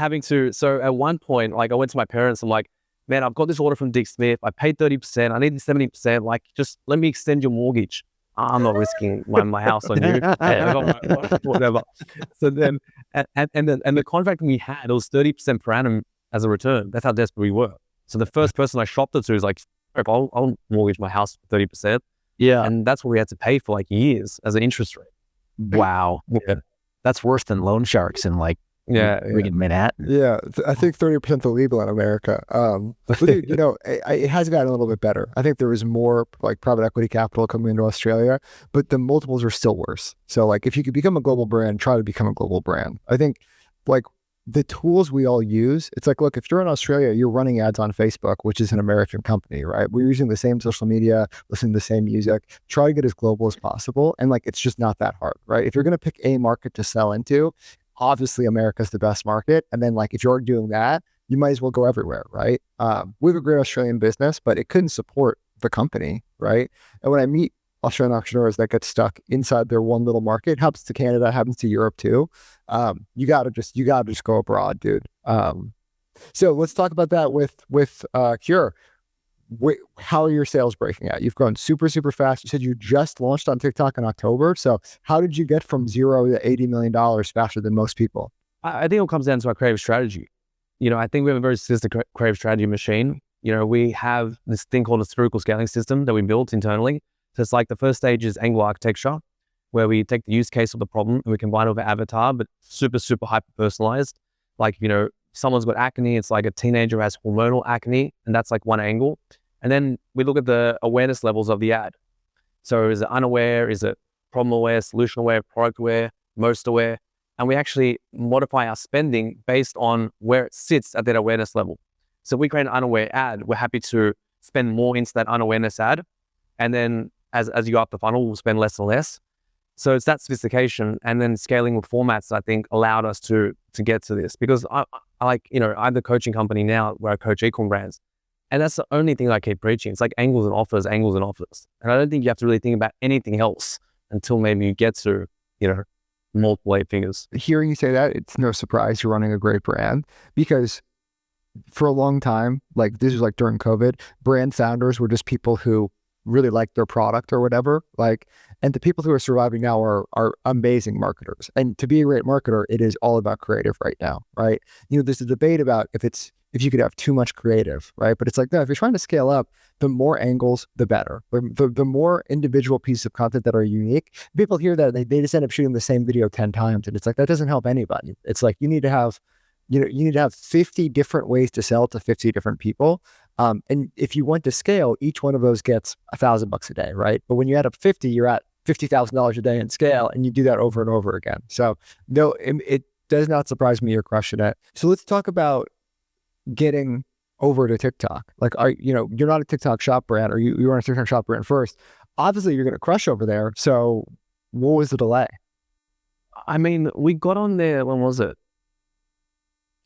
so at one point, like, I went to my parents. I'm like, man, I've got this order from Dick Smith. I paid 30%. I need 70%. Like, just let me extend your mortgage. I'm not risking my house on you. Whatever. So then, and the contract we had, it was 30% per annum as a return. That's how desperate we were. So the first person I shopped it to was like, I'll mortgage my house for 30%. Yeah. And that's what we had to pay for like years as an interest rate. Wow. Yeah. That's worse than loan sharks in like freaking Manhattan. Yeah, I think 30% illegal in America. But dude, it has gotten a little bit better. I think there is more like private equity capital coming into Australia, but the multiples are still worse. So like, if you could become a global brand, try to become a global brand. I think like the tools we all use, it's like, look, if you're in Australia, you're running ads on Facebook, which is an American company, right? We're using the same social media, listening to the same music, try to get as global as possible. And like, it's just not that hard, right? If you're going to pick a market to sell into, obviously America's the best market. And then like, if you're doing that, you might as well go everywhere, right? We have a great Australian business, but it couldn't support the company, right? And when I meet Australian entrepreneurs that get stuck inside their one little market, it happens to Canada, happens to Europe too. You gotta just go abroad, dude. So let's talk about that with Qure. How are your sales breaking out? You've grown super, super fast. You said you just launched on TikTok in October. So how did you get from 0 to $80 million faster than most people? I think it comes down to our creative strategy. I think we have a very sophisticated creative strategy machine. We have this thing called a spherical scaling system that we built internally. So it's like the first stage is angle architecture, where we take the use case of the problem and we combine it with an avatar, but super, super hyper personalized. Like, someone's got acne, it's like a teenager who has hormonal acne, and that's like one angle. And then we look at the awareness levels of the ad. So is it unaware? Is it problem aware, solution aware, product aware, most aware? And we actually modify our spending based on where it sits at that awareness level. So if we create an unaware ad, we're happy to spend more into that unawareness ad. And then as you go up the funnel, we'll spend less and less. So it's that sophistication and then scaling with formats, I think, allowed us to get to this. Because I have the coaching company now where I coach Ecomm brands. And that's the only thing I keep preaching. It's like angles and offers. And I don't think you have to really think about anything else until maybe you get to, multiple eight figures. Hearing you say that, it's no surprise you're running a great brand, because for a long time, like this was like during COVID, brand founders were just people who really liked their product or whatever. And the people who are surviving now are amazing marketers. And to be a great marketer, it is all about creative right now, right? There's a debate about if you could have too much creative, right? But it's like, no, if you're trying to scale up, the more angles, the better. The more individual pieces of content that are unique. People hear that, they just end up shooting the same video 10 times. And it's like, that doesn't help anybody. It's like, you need to have 50 different ways to sell to 50 different people. And if you want to scale, each one of those gets $1,000 a day, right? But when you add up 50, you're at $50,000 a day in scale, and you do that over and over again. So no, it does not surprise me you're crushing it. So let's talk about getting over to TikTok. You're not a TikTok shop brand, or you weren't a TikTok shop brand first. Obviously, you're going to crush over there. So what was the delay? I mean, we got on there, when was it?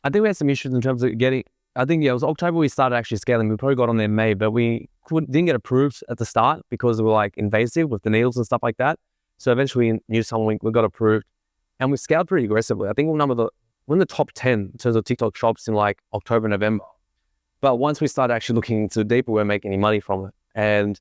I think we had some issues in terms of getting, it was October we started actually scaling. We probably got on there in May, but we didn't get approved at the start because we were like invasive with the needles and stuff like that. So eventually in New Summer we got approved, and we scaled pretty aggressively. I think we're in the top 10 in terms of TikTok shops in like October, November. But once we started actually looking into deeper, we weren't making any money from it. And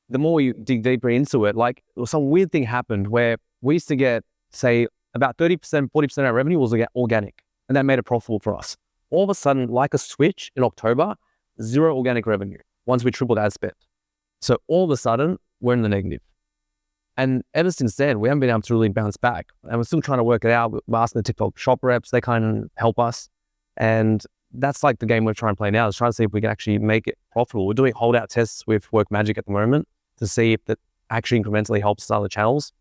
the more you dig deeper into it, like some weird thing happened where we used to get, say, about 30%, 40% of our revenue was organic. And that made it profitable for us. All of a sudden, like a switch in October, 0 organic revenue once we tripled ad spend. So all of a sudden, we're in the negative. And ever since then, we haven't been able to really bounce back. And we're still trying to work it out. We're asking the TikTok shop reps, they kind of help us. And that's like the game we're trying to play now, is trying to see if we can actually make it profitable. We're doing holdout tests with Work Magic at the moment to see if that actually incrementally helps other channels.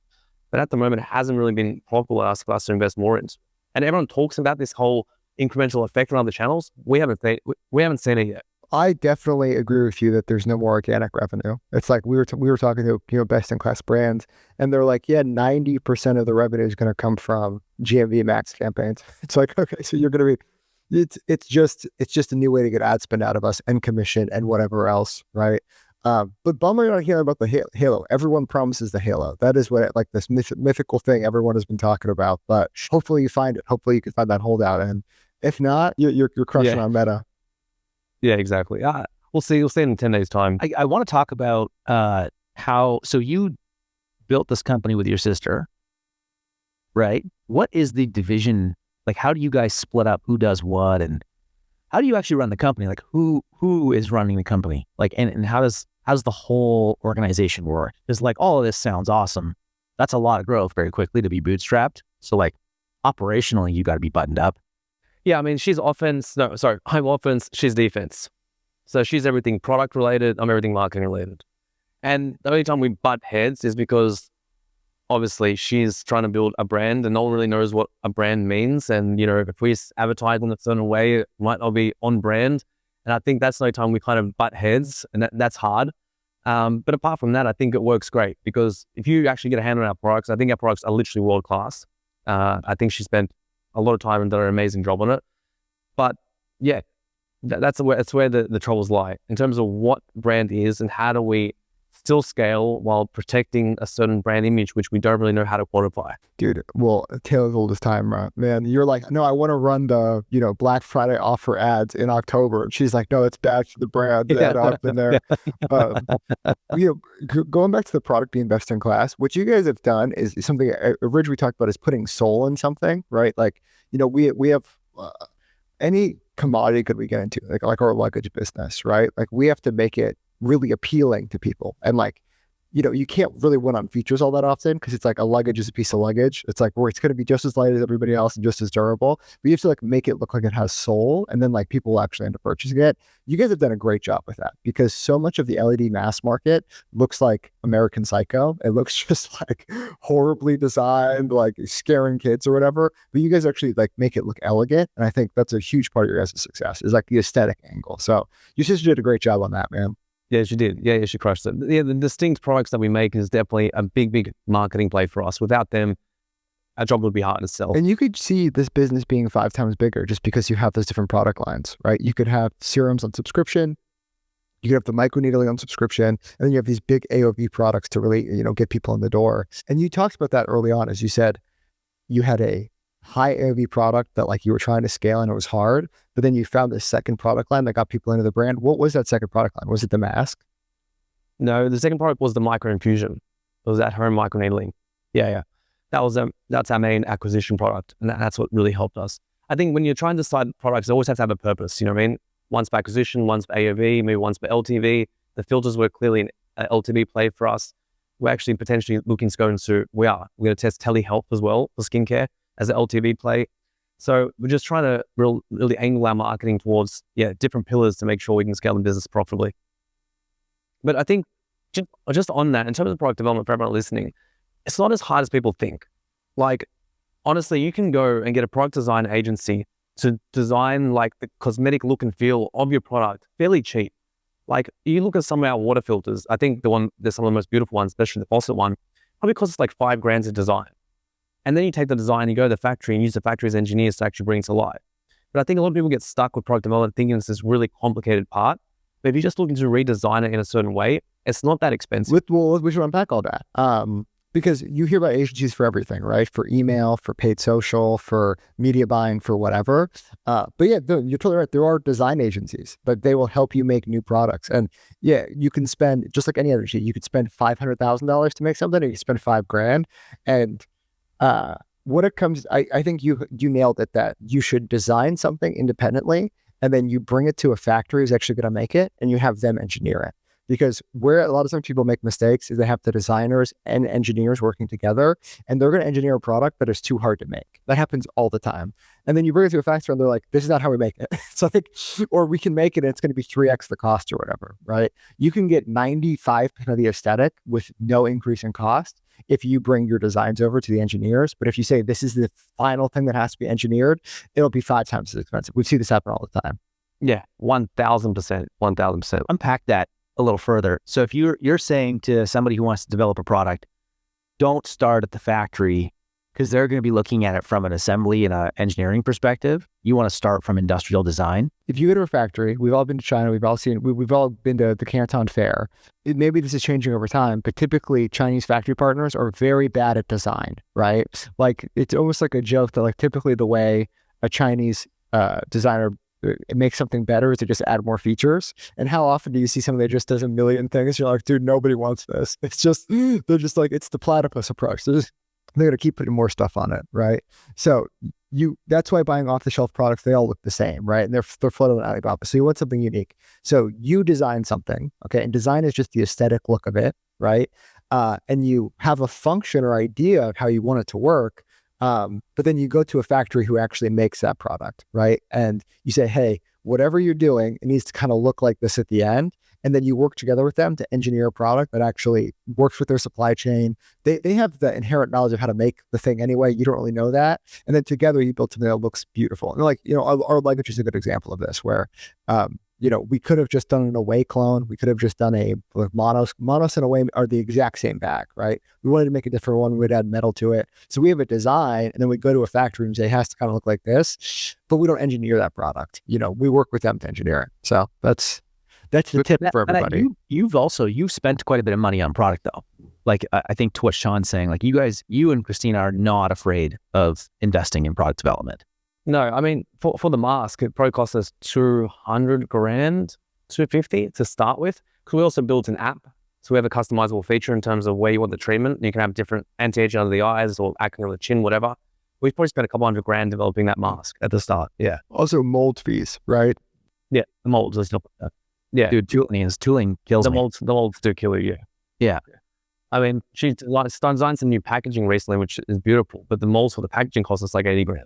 But at the moment, it hasn't really been profitable for us to invest more into. And everyone talks about this whole incremental effect on other channels. We haven't seen it yet. I definitely agree with you that there's no more organic revenue. It's like we were talking to best in class brands, and they're like, yeah, 90% of the revenue is going to come from GMV max campaigns. It's like, okay, so you're going to be, it's just a new way to get ad spend out of us and commission and whatever else, right? But bummer you're not hearing about the halo. Everyone promises the halo. That is what this mythical thing everyone has been talking about. But hopefully you find it. Hopefully you can find that holdout. And if not, you're crushing on Meta. Yeah, exactly. We'll see. You'll see in 10 days' time. I want to talk about so you built this company with your sister, right? What is the division? Like, how do you guys split up who does what, and how do you actually run the company? Like, who is running the company? Like, and how does the whole organization work? Because like all of this sounds awesome. That's a lot of growth very quickly to be bootstrapped. So like operationally, you got to be buttoned up. Yeah, I mean, she's offense. No, sorry, I'm offense. She's defense. So she's everything product related. I'm everything marketing related. And the only time we butt heads is because obviously she's trying to build a brand and no one really knows what a brand means. And, if we advertise in a certain way, it might not be on brand. And I think that's the only time we kind of butt heads, and that's hard. But apart from that, I think it works great, because if you actually get a hand on our products, I think our products are literally world class. I think she spent a lot of time and done an amazing job on it. But yeah, that's where the troubles lie in terms of what brand is and how do we still scale while protecting a certain brand image, which we don't really know how to quantify. Dude, well, Taylor's oldest time, man. You're like, no, I want to run the, Black Friday offer ads in October. And she's like, no, it's bad for the brand. That up in there. Going back to the product being best in class, what you guys have done is something originally we talked about, is putting soul in something, right? Like, we have any commodity could we get into, like our luggage business, right? Like we have to make it really appealing to people. And like, you can't really win on features all that often, because it's like a luggage is a piece of luggage. It's like where it's going to be just as light as everybody else and just as durable. But you have to like make it look like it has soul, and then like people will actually end up purchasing it. You guys have done a great job with that, because so much of the LED mass market looks like American Psycho. It looks just like horribly designed, like scaring kids or whatever. But you guys actually like make it look elegant. And I think that's a huge part of your guys' success, is like the aesthetic angle. So your sister did a great job on that, man. Yeah, she did. Yeah, she crushed it. Yeah, the distinct products that we make is definitely a big marketing play for us. Without them, our job would be hard to sell. And you could see this business being 5 times bigger just because you have those different product lines, right? You could have serums on subscription, you could have the microneedling on subscription, and then you have these big AOV products to really, get people in the door. And you talked about that early on, as you said, you had a high AOV product that like you were trying to scale and it was hard, but then you found this second product line that got people into the brand. What was that second product line? Was it the mask? No, the second product was the micro infusion. It was at home microneedling. Yeah. That's our main acquisition product, and that's what really helped us. I think when you're trying to decide products, they always have to have a purpose. You know what I mean? One's for acquisition, one's for AOV, maybe one's for LTV. The filters were clearly an LTV play for us. We're actually potentially looking to go into, we're going to test telehealth as well for skincare as an LTV play. So we're just trying to really angle our marketing towards different pillars to make sure we can scale the business profitably. But I think just on that, in terms of product development for everyone listening, it's not as hard as people think. Like, honestly, you can go and get a product design agency to design like the cosmetic look and feel of your product fairly cheap. Like, you look at some of our water filters, I think there's some of the most beautiful ones, especially the faucet one, probably costs like $5,000 to design. And then you take the design, you go to the factory and use the factory's engineers to actually bring it to life. But I think a lot of people get stuck with product development thinking it's this really complicated part. But if you're just looking to redesign it in a certain way, it's not that expensive. We should unpack all that. Because you hear about agencies for everything, right? For email, for paid social, for media buying, for whatever. But yeah, you're totally right. There are design agencies, but they will help you make new products. And yeah, you can spend, just like any other agency, you could spend $500,000 to make something, or you can spend $5,000. And what it comes, I think you nailed it, that you should design something independently, and then you bring it to a factory who's actually going to make it, and you have them engineer it. Because where a lot of times people make mistakes is they have the designers and engineers working together, and they're going to engineer a product that is too hard to make. That happens all the time. And then you bring it to a factory and they're like, this is not how we make it. So I think, or we can make it and it's going to be 3x the cost or whatever, right? You can get 95% of the aesthetic with no increase in cost if you bring your designs over to the engineers. But if you say this is the final thing that has to be engineered, it'll be 5 times as expensive. We see this happen all the time. Yeah, 1,000%. Unpack that a little further. So if you're saying to somebody who wants to develop a product, don't start at the factory, because they're going to be looking at it from an assembly and an engineering perspective. You want to start from industrial design. If you go to a factory, we've all been to China, we've all been to the Canton Fair. Maybe this is changing over time, but typically Chinese factory partners are very bad at design, right? Like, it's almost like a joke that like typically the way a Chinese designer makes something better is to just add more features. And how often do you see somebody that just does a million things? You're like, dude, nobody wants this. It's just, they're just like, it's the platypus approach. They're going to keep putting more stuff on it, right? So that's why buying off the shelf products, they all look the same, right? And they're floated on Alibaba. So you want something unique. So you design something, okay? And design is just the aesthetic look of it, right? And you have a function or idea of how you want it to work. But then you go to a factory who actually makes that product, right? And you say, hey, whatever you're doing, it needs to kind of look like this at the end. And then you work together with them to engineer a product that actually works with their supply chain. They have the inherent knowledge of how to make the thing anyway. You don't really know that. And then together you build something that looks beautiful. And like, our language is a good example of this, where, we could have just done an away clone. We could have just done a monos and away are the exact same bag, right? We wanted to make a different one. We'd add metal to it. So we have a design, and then we go to a factory and say, it has to kind of look like this, but we don't engineer that product. We work with them to engineer it. So that's the tip for everybody. You've spent quite a bit of money on product though. Like, I think to what Sean's saying, like you and Christina are not afraid of investing in product development. No, I mean, for the mask, it probably cost us $200,000, $250,000 to start with. Because we also built an app. So we have a customizable feature in terms of where you want the treatment. You can have different anti-aging under the eyes or acne on the chin, whatever. We've probably spent a couple $100,000 developing that mask at the start. Yeah. Also mold fees, right? Yeah, the molds and stuff like that. Yeah. Dude, tooling kills me. The molds do kill you, yeah. I mean, she designed some new packaging recently, which is beautiful, but the molds for the packaging cost us like $80,000.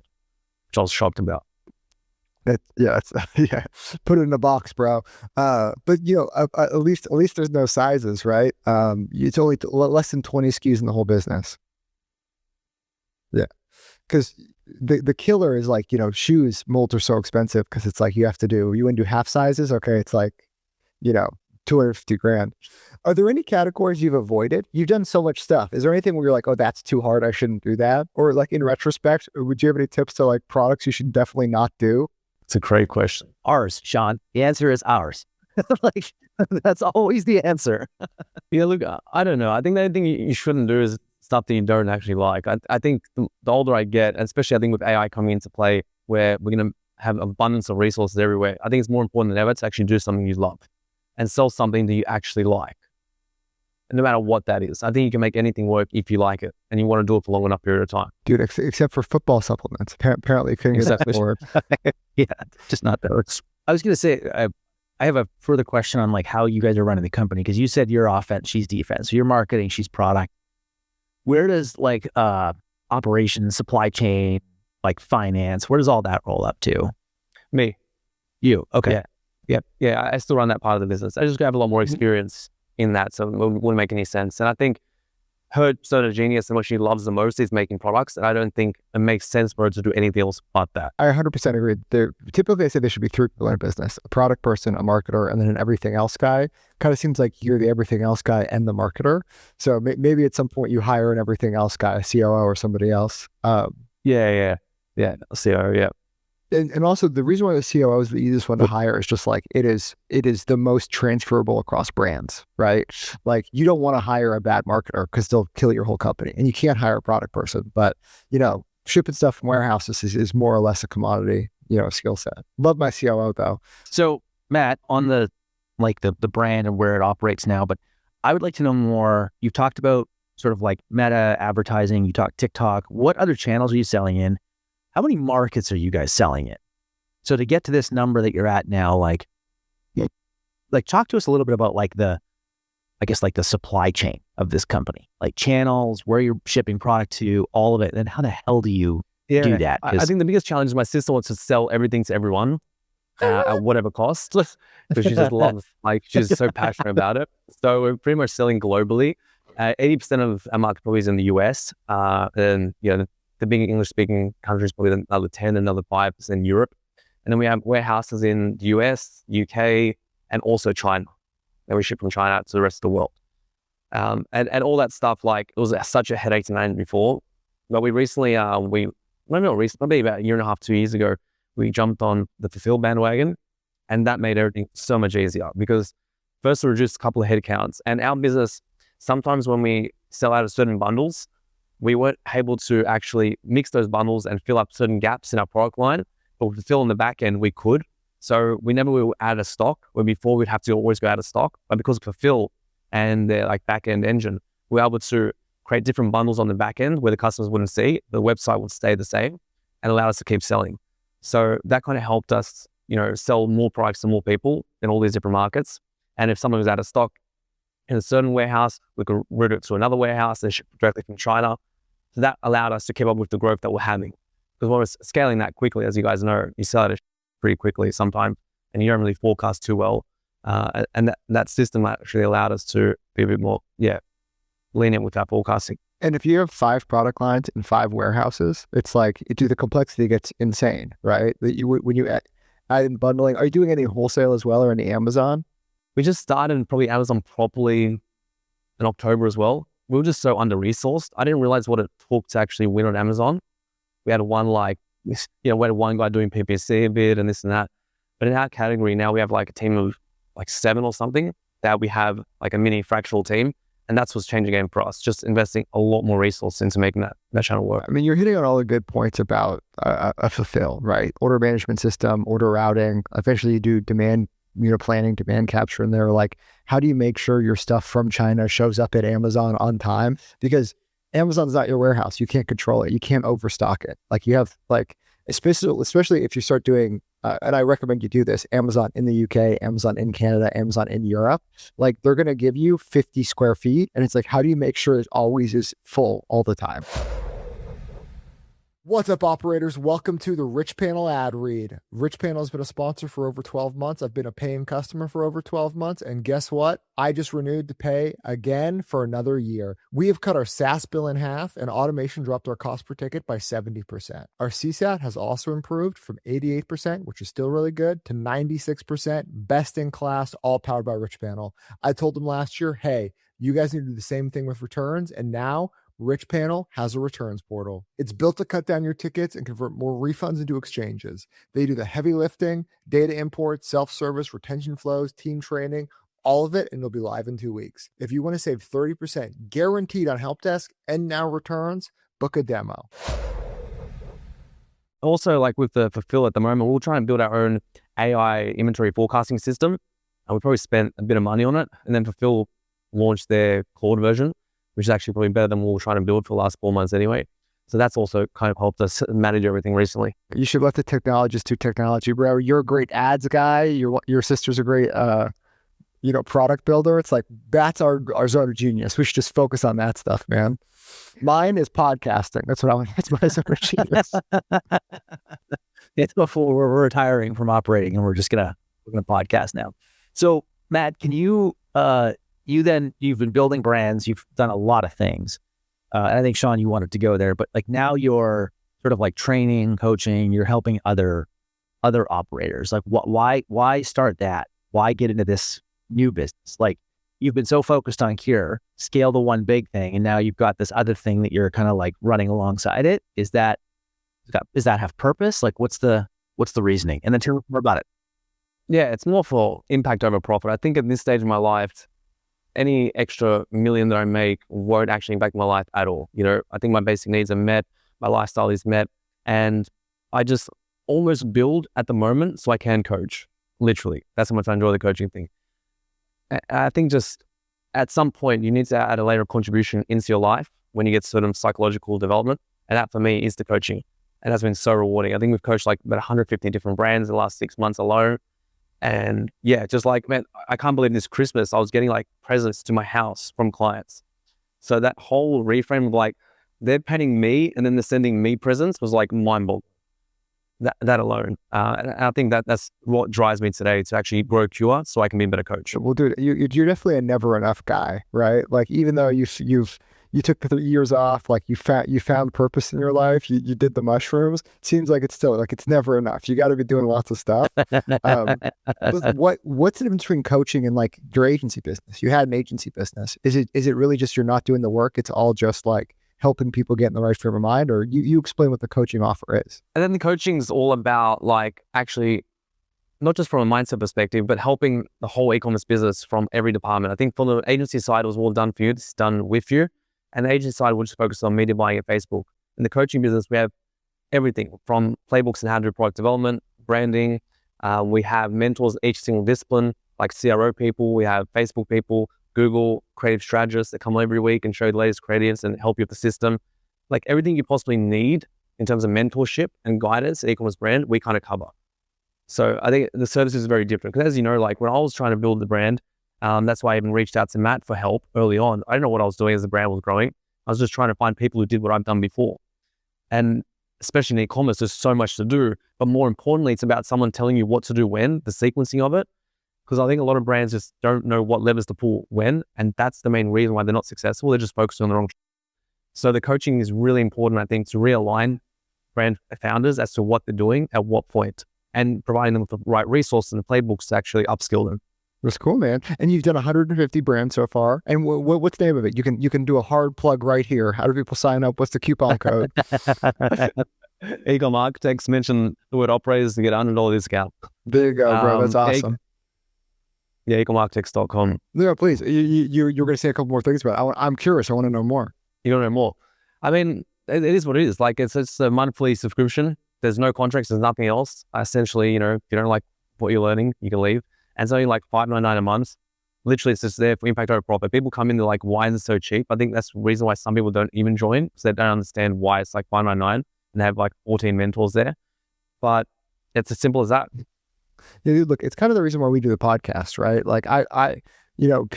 Which I was shocked about. Put it in a box, bro. But at least there's no sizes, right? It's only less than 20 SKUs in the whole business. Yeah, because the killer is like, shoes molds are so expensive because it's like you want to do half sizes. Okay, it's like, 250 grand. Are there any categories you've avoided? You've done so much stuff. Is there anything where you're like, oh, that's too hard, I shouldn't do that? Or like in retrospect, would you have any tips to like products you should definitely not do? It's a great question. Ours, Sean. The answer is ours. Like, that's always the answer. Yeah, look, I don't know. I think the only thing you shouldn't do is stuff that you don't actually like. I think the older I get, and especially I think with AI coming into play, where we're going to have abundance of resources everywhere, I think it's more important than ever to actually do something you love and sell something that you actually like. And no matter what that is, I think you can make anything work if you like it and you want to do it for a long enough period of time. Dude, except for football supplements. Apparently you couldn't get that forward. Yeah, just not those. I was going to say, I have a further question on like how you guys are running the company, because you said you're offense, she's defense. So you're marketing, she's product. Where does like operations, supply chain, like finance, where does all that roll up to? Me. You. Okay. Yeah. Yep. Yeah, I still run that part of the business. I just have a lot more experience in that, so it wouldn't make any sense. And I think her sort of genius and what she loves the most is making products, and I don't think it makes sense for her to do anything else but that. I 100% agree. Typically, I say there should be 3 people in a business: a product person, a marketer, and then an everything else guy. Kind of seems like you're the everything else guy and the marketer. So maybe at some point you hire an everything else guy, a COO or somebody else. Yeah, a COO, yeah. And also the reason why the COO is the easiest one to hire is just like it is the most transferable across brands, right? Like you don't want to hire a bad marketer because they'll kill your whole company, and you can't hire a product person. But shipping stuff from warehouses is more or less a commodity, skill set. Love my COO though. So Matt, on the brand and where it operates now, but I would like to know more. You've talked about sort of like meta advertising. You talk TikTok. What other channels are you selling in? How many markets are you guys selling in? So to get to this number that you're at now, like talk to us a little bit about like the supply chain of this company, like channels, where you're shipping product to, all of it. And how the hell do you do that? I think the biggest challenge is my sister wants to sell everything to everyone at whatever cost, because she just loves, she's so passionate about it. So we're pretty much selling globally. 80% of our market probably is in the US, and the big English-speaking countries, probably another 10, another 5% in Europe. And then we have warehouses in the US, UK, and also China. And we ship from China to the rest of the world. And all that stuff, it was such a headache to manage before. But we recently, maybe about a year and a half, 2 years ago, we jumped on the Fulfil bandwagon. And that made everything so much easier, because first we reduced a couple of headcounts. And our business, sometimes when we sell out of certain bundles, we weren't able to actually mix those bundles and fill up certain gaps in our product line, but with Fulfil on the back end, we could. So we never were out of stock, where before we'd have to always go out of stock. But because of Fulfil and their back end engine, we're able to create different bundles on the back end where the customers wouldn't see, the website would stay the same, and allow us to keep selling. So that kind of helped us, sell more products to more people in all these different markets. And if someone was out of stock in a certain warehouse, we could route it to another warehouse and ship directly from China. So that allowed us to keep up with the growth that we're having. Because when we're scaling that quickly, as you guys know, you sell it pretty quickly sometimes, and you don't really forecast too well. And that system actually allowed us to be a bit more, lenient with our forecasting. And if you have 5 product lines in 5 warehouses, it's the complexity gets insane, right? When you add in bundling, are you doing any wholesale as well, or any Amazon? We just started probably Amazon properly in October as well. We were just so under-resourced. I didn't realize what it took to actually win on Amazon. We had one guy doing PPC a bit and this and that. But in our category now, we have a team of 7 or something, that we have a mini fractional team. And that's what's changing the game for us, just investing a lot more resources into making that channel work. I mean, you're hitting on all the good points about a Fulfil, right? Order management system, order routing. Eventually you do demand planning, demand capture in there. How do you make sure your stuff from China shows up at Amazon on time? Because Amazon's not your warehouse. You can't control it. You can't overstock it. You have especially if you start doing, and I recommend you do this, Amazon in the UK, Amazon in Canada, Amazon in Europe, they're going to give you 50 square feet. And it's how do you make sure it always is full all the time? What's up, operators? Welcome to the Rich Panel ad read. Rich Panel has been a sponsor for over 12 months. I've been a paying customer for over 12 months. And guess what? I just renewed to pay again for another year. We have cut our SaaS bill in half, and automation dropped our cost per ticket by 70%. Our CSAT has also improved from 88%, which is still really good, to 96%, best in class, all powered by Rich Panel. I told them last year, hey, you guys need to do the same thing with returns. And now Rich Panel has a returns portal. It's built to cut down your tickets and convert more refunds into exchanges. They do the heavy lifting, data import, self-service, retention flows, team training, all of it, and it'll be live in 2 weeks. If you want to save 30% guaranteed on help desk and now returns, book a demo. Also, like with the Fulfil at the moment, we'll try and build our own AI inventory forecasting system. And we probably spent a bit of money on it. And then Fulfil launched their cloud version, which is actually probably better than what we're trying to build for the last 4 months anyway. So that's also kind of helped us manage everything recently. You should let the technologists do technology, bro. You're a great ads guy. Your sister's a great, product builder. It's like, that's our zone of genius. We should just focus on that stuff, man. Mine is podcasting. That's my zone of genius. It's before we're retiring from operating and we're gonna podcast now. So Matt, can you, you've been building brands, you've done a lot of things. And I think, Sean, you wanted to go there, but like now you're sort of like training, coaching, you're helping other operators. Like why start that? Why get into this new business? Like you've been so focused on Qure, scale the one big thing, and now you've got this other thing that you're kind of like running alongside it. Does that have purpose? Like what's the reasoning? And then tell me more about it. Yeah, it's more for impact over profit. I think at this stage of my life, any extra million that I make won't actually impact my life at all. I think my basic needs are met, my lifestyle is met, and I just almost build at the moment so I can coach. Literally, that's how much I enjoy the coaching thing. I think just at some point you need to add a layer of contribution into your life when you get certain psychological development, and that for me is the coaching. And that's been so rewarding. I think we've coached like about 150 different brands in the last 6 months alone. And yeah, just like, man, I can't believe this Christmas I was getting like presents to my house from clients. So that whole reframe of like, they're paying me and then they're sending me presents was like mind-boggling. That alone. And I think that's what drives me today to actually grow Qure so I can be a better coach. Well, dude, you're definitely a never enough guy, right? Like even though you took the 3 years off, like you found purpose in your life, you did the mushrooms. It seems like it's still like it's never enough. You got to be doing lots of stuff. What's the difference between coaching and like your agency business? You had an agency business. Is it really just you're not doing the work? It's all just like helping people get in the right frame of mind, or you explain what the coaching offer is? And then the coaching is all about like actually not just from a mindset perspective, but helping the whole e-commerce business from every department. I think from the agency side, it was all done for you. It's done with you. And the agency side, we'll just focus on media buying at Facebook. In the coaching business, we have everything from playbooks and how to do product development, branding. We have mentors each single discipline, like CRO people. We have Facebook people, Google creative strategists that come every week and show you the latest creatives and help you with the system. Like everything you possibly need in terms of mentorship and guidance at e-commerce brand, we kind of cover. So I think the service is very different. Because as you know, like when I was trying to build the brand, that's why I even reached out to Matt for help early on. I didn't know what I was doing as the brand was growing. I was just trying to find people who did what I've done before. And especially in e-commerce, there's so much to do. But more importantly, it's about someone telling you what to do when, the sequencing of it. Because I think a lot of brands just don't know what levers to pull when. And that's the main reason why they're not successful. They're just focused on the wrong. So the coaching is really important, I think, to realign brand founders as to what they're doing at what point, and providing them with the right resources and the playbooks to actually upskill them. That's cool, man. And you've done 150 brands so far. And what's the name of it? You can do a hard plug right here. How do people sign up? What's the coupon code? Ecomm Architects, mention the word operators to get $100 discount. There you go, bro. That's awesome. Yeah, ecommarchitects.com. No, please. You're going to say a couple more things about it. I'm curious. I want to know more. You want to know more? I mean, it is what it is. Like it's a monthly subscription. There's no contracts. There's nothing else. Essentially, if you don't like what you're learning, you can leave. And it's only like $5.99 a month. Literally, it's just there for impact over profit. People come in, they're like, why is it so cheap? I think that's the reason why some people don't even join, because they don't understand why it's like $5.99 and they have like 14 mentors there. But it's as simple as that. Yeah, dude, look, it's kind of the reason why we do the podcast, right? Like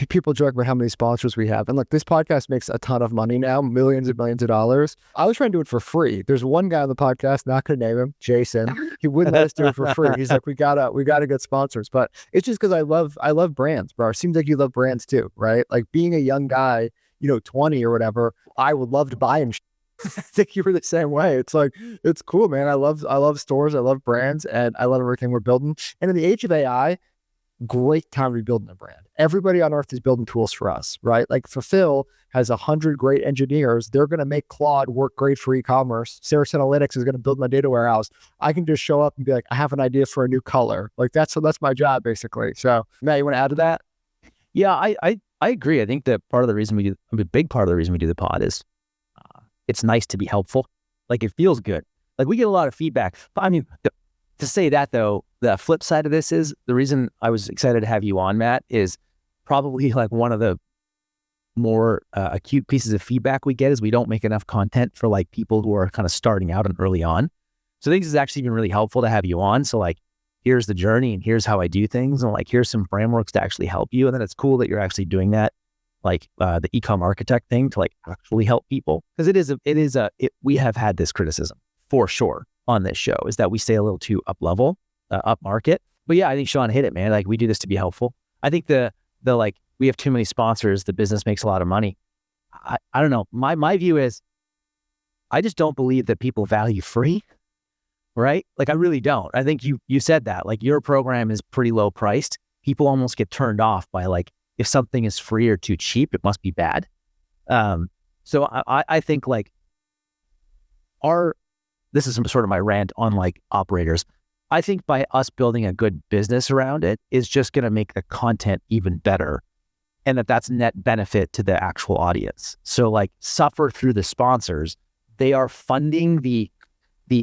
People joke about how many sponsors we have. And look, this podcast makes a ton of money now, millions and millions of dollars. I was trying to do it for free. There's one guy on the podcast, not going to name him, Jason. He wouldn't let us do it for free. He's like, we gotta get sponsors. But it's just because I love brands, bro. It seems like you love brands too, right? Like being a young guy, 20 or whatever, I would love to buy him. I think you were the same way. It's like, it's cool, man. I love stores. I love brands, and I love everything we're building. And in the age of AI, great time to be building a brand. Everybody on earth is building tools for us, right? Like Fulfil has 100 great engineers. They're going to make Claude work great for e-commerce. Ceres Analytics is going to build my data warehouse. I can just show up and be like, I have an idea for a new color. Like that's my job basically. So Matt, you want to add to that? Yeah, I agree. I think that a big part of the reason we do the pod is it's nice to be helpful. Like it feels good. Like we get a lot of feedback. But I mean, to say that though, the flip side of this is the reason I was excited to have you on, Matt, is probably like one of the more acute pieces of feedback we get is we don't make enough content for like people who are kind of starting out and early on. So I think this has actually been really helpful to have you on. So like, here's the journey and here's how I do things. And like, here's some frameworks to actually help you. And then it's cool that you're actually doing that, like the Ecomm Architect thing to like actually help people. Because we have had this criticism for sure on this show is that we stay a little too up level, up market. But yeah, I think Sean hit it, man. Like we do this to be helpful. I think the like, we have too many sponsors. The business makes a lot of money. I don't know. My view is I just don't believe that people value free, right? Like I really don't. I think you said that, like your program is pretty low priced. People almost get turned off by like, if something is free or too cheap, it must be bad. So I think like this is sort of my rant on like operators. I think by us building a good business around it is just going to make the content even better, and that's net benefit to the actual audience. So like suffer through the sponsors. They are funding the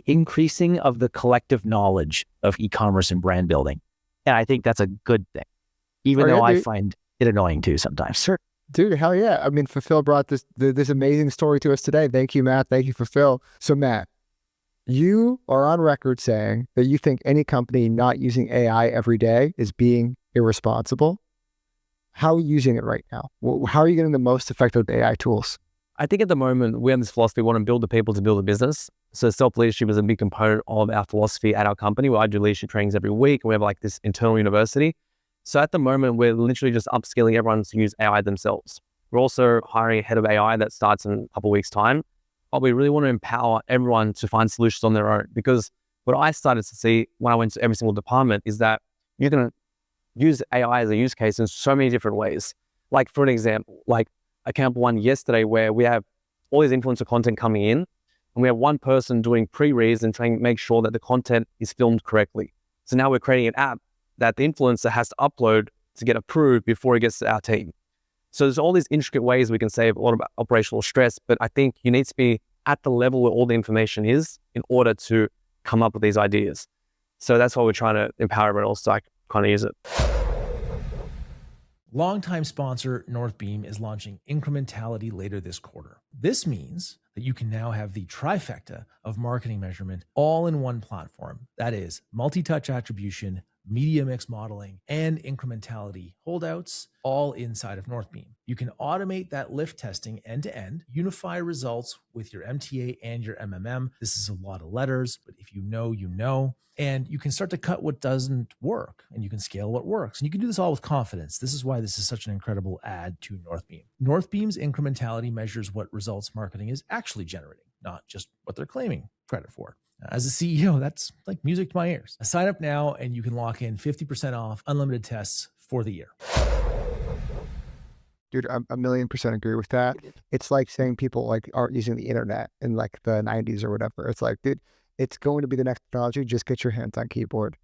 increasing of the collective knowledge of e-commerce and brand building. And I think that's a good thing, even though I find it annoying too sometimes. Sure. Dude, hell yeah. I mean, Fulfil brought this amazing story to us today. Thank you, Matt. Thank you, Fulfil. So Matt, you are on record saying that you think any company not using AI every day is being irresponsible. How are you using it right now? How are you getting the most effective AI tools? I think at the moment, we have this philosophy, we want to build the people to build a business. So self-leadership is a big component of our philosophy at our company, where I do leadership trainings every week. And we have like this internal university. So at the moment, we're literally just upskilling everyone to use AI themselves. We're also hiring a head of AI that starts in a couple of weeks' time. But we really want to empower everyone to find solutions on their own, because what I started to see when I went to every single department is that you can use AI as a use case in so many different ways. Like for an example, like I came up with one yesterday where we have all these influencer content coming in, and we have one person doing pre-reads and trying to make sure that the content is filmed correctly. So now we're creating an app that the influencer has to upload to get approved before it gets to our team. So there's all these intricate ways we can save a lot of operational stress, but I think you need to be at the level where all the information is in order to come up with these ideas. So that's why we're trying to empower everyone else to like kind of use it. Longtime sponsor Northbeam is launching incrementality later this quarter. This means that you can now have the trifecta of marketing measurement all in one platform. That is multi-touch attribution, media mix modeling, and incrementality holdouts all inside of Northbeam. You can automate that lift testing end to end, unify results with your MTA and your MMM. This is a lot of letters, but if you know, you know. And you can start to cut what doesn't work, and you can scale what works. And you can do this all with confidence. This is why this is such an incredible add to Northbeam. Northbeam's incrementality measures what results marketing is actually generating, not just what they're claiming credit for. As a CEO, that's like music to my ears. Sign up now and you can lock in 50% off unlimited tests for the year. Dude, I 1,000,000% agree with that. It's like saying people like aren't using the internet in like the 90s or whatever. It's like, dude, it's going to be the next technology. Just get your hands on keyboard.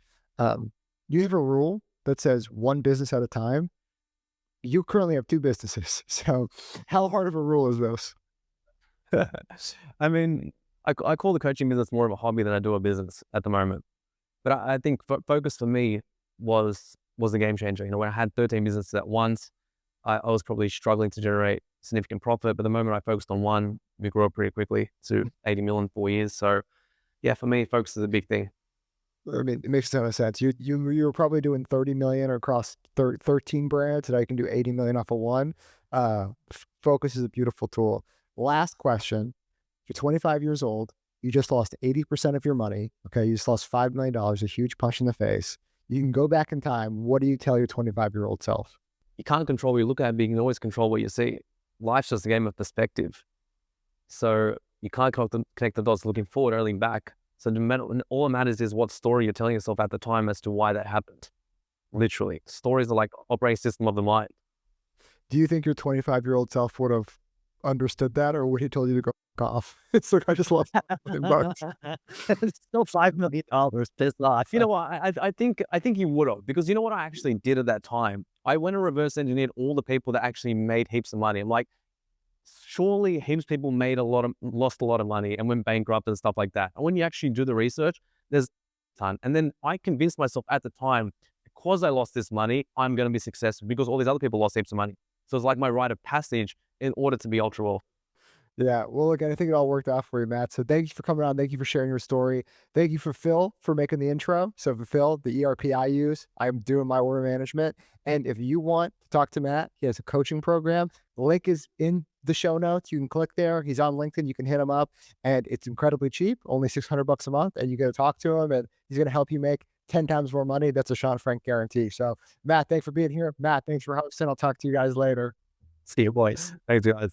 You have a rule that says one business at a time. You currently have two businesses. So how hard of a rule is this? I mean, I call the coaching business more of a hobby than I do a business at the moment. But I think focus for me was the game changer. You know, when I had 13 businesses at once, I was probably struggling to generate significant profit. But the moment I focused on one, we grew up pretty quickly to 80 million in 4 years. So yeah, for me, focus is a big thing. I mean, it makes a ton of sense. You were probably doing 30 million across 13 brands, and I can do 80 million off of one. Focus is a beautiful tool. Last question. You're 25 years old. You just lost 80% of your money. Okay. You just lost $5 million, a huge punch in the face. You can go back in time. What do you tell your 25-year-old self? You can't control what you look at, but you can always control what you see. Life's just a game of perspective. So you can't connect the dots looking forward or looking back. So all that matters is what story you're telling yourself at the time as to why that happened. Literally. Stories are like operating system of the mind. Do you think your 25-year-old self would have understood that, or would he told you to go off? It's like, I just lost $1,000,000. It's still $5 million pissed off. You know what? I think he would have, because you know what I actually did at that time? I went and reverse engineered all the people that actually made heaps of money. I'm like, surely heaps of people lost a lot of money and went bankrupt and stuff like that. And when you actually do the research, there's a ton. And then I convinced myself at the time, because I lost this money, I'm going to be successful because all these other people lost heaps of money. So it's like my rite of passage in order to be ultra wealthy. Yeah. Well, again, I think it all worked out for you, Matt. So thank you for coming on. Thank you for sharing your story. Thank you for Phil for making the intro. So for Phil, the ERP I use, I'm doing my order management. And if you want to talk to Matt, he has a coaching program. The link is in the show notes. You can click there. He's on LinkedIn. You can hit him up, and it's incredibly cheap, only $600 a month. And you get to talk to him, and he's going to help you make 10 times more money. That's a Sean Frank guarantee. So Matt, thanks for being here. Matt, thanks for hosting. I'll talk to you guys later. See you, boys. Thanks, guys.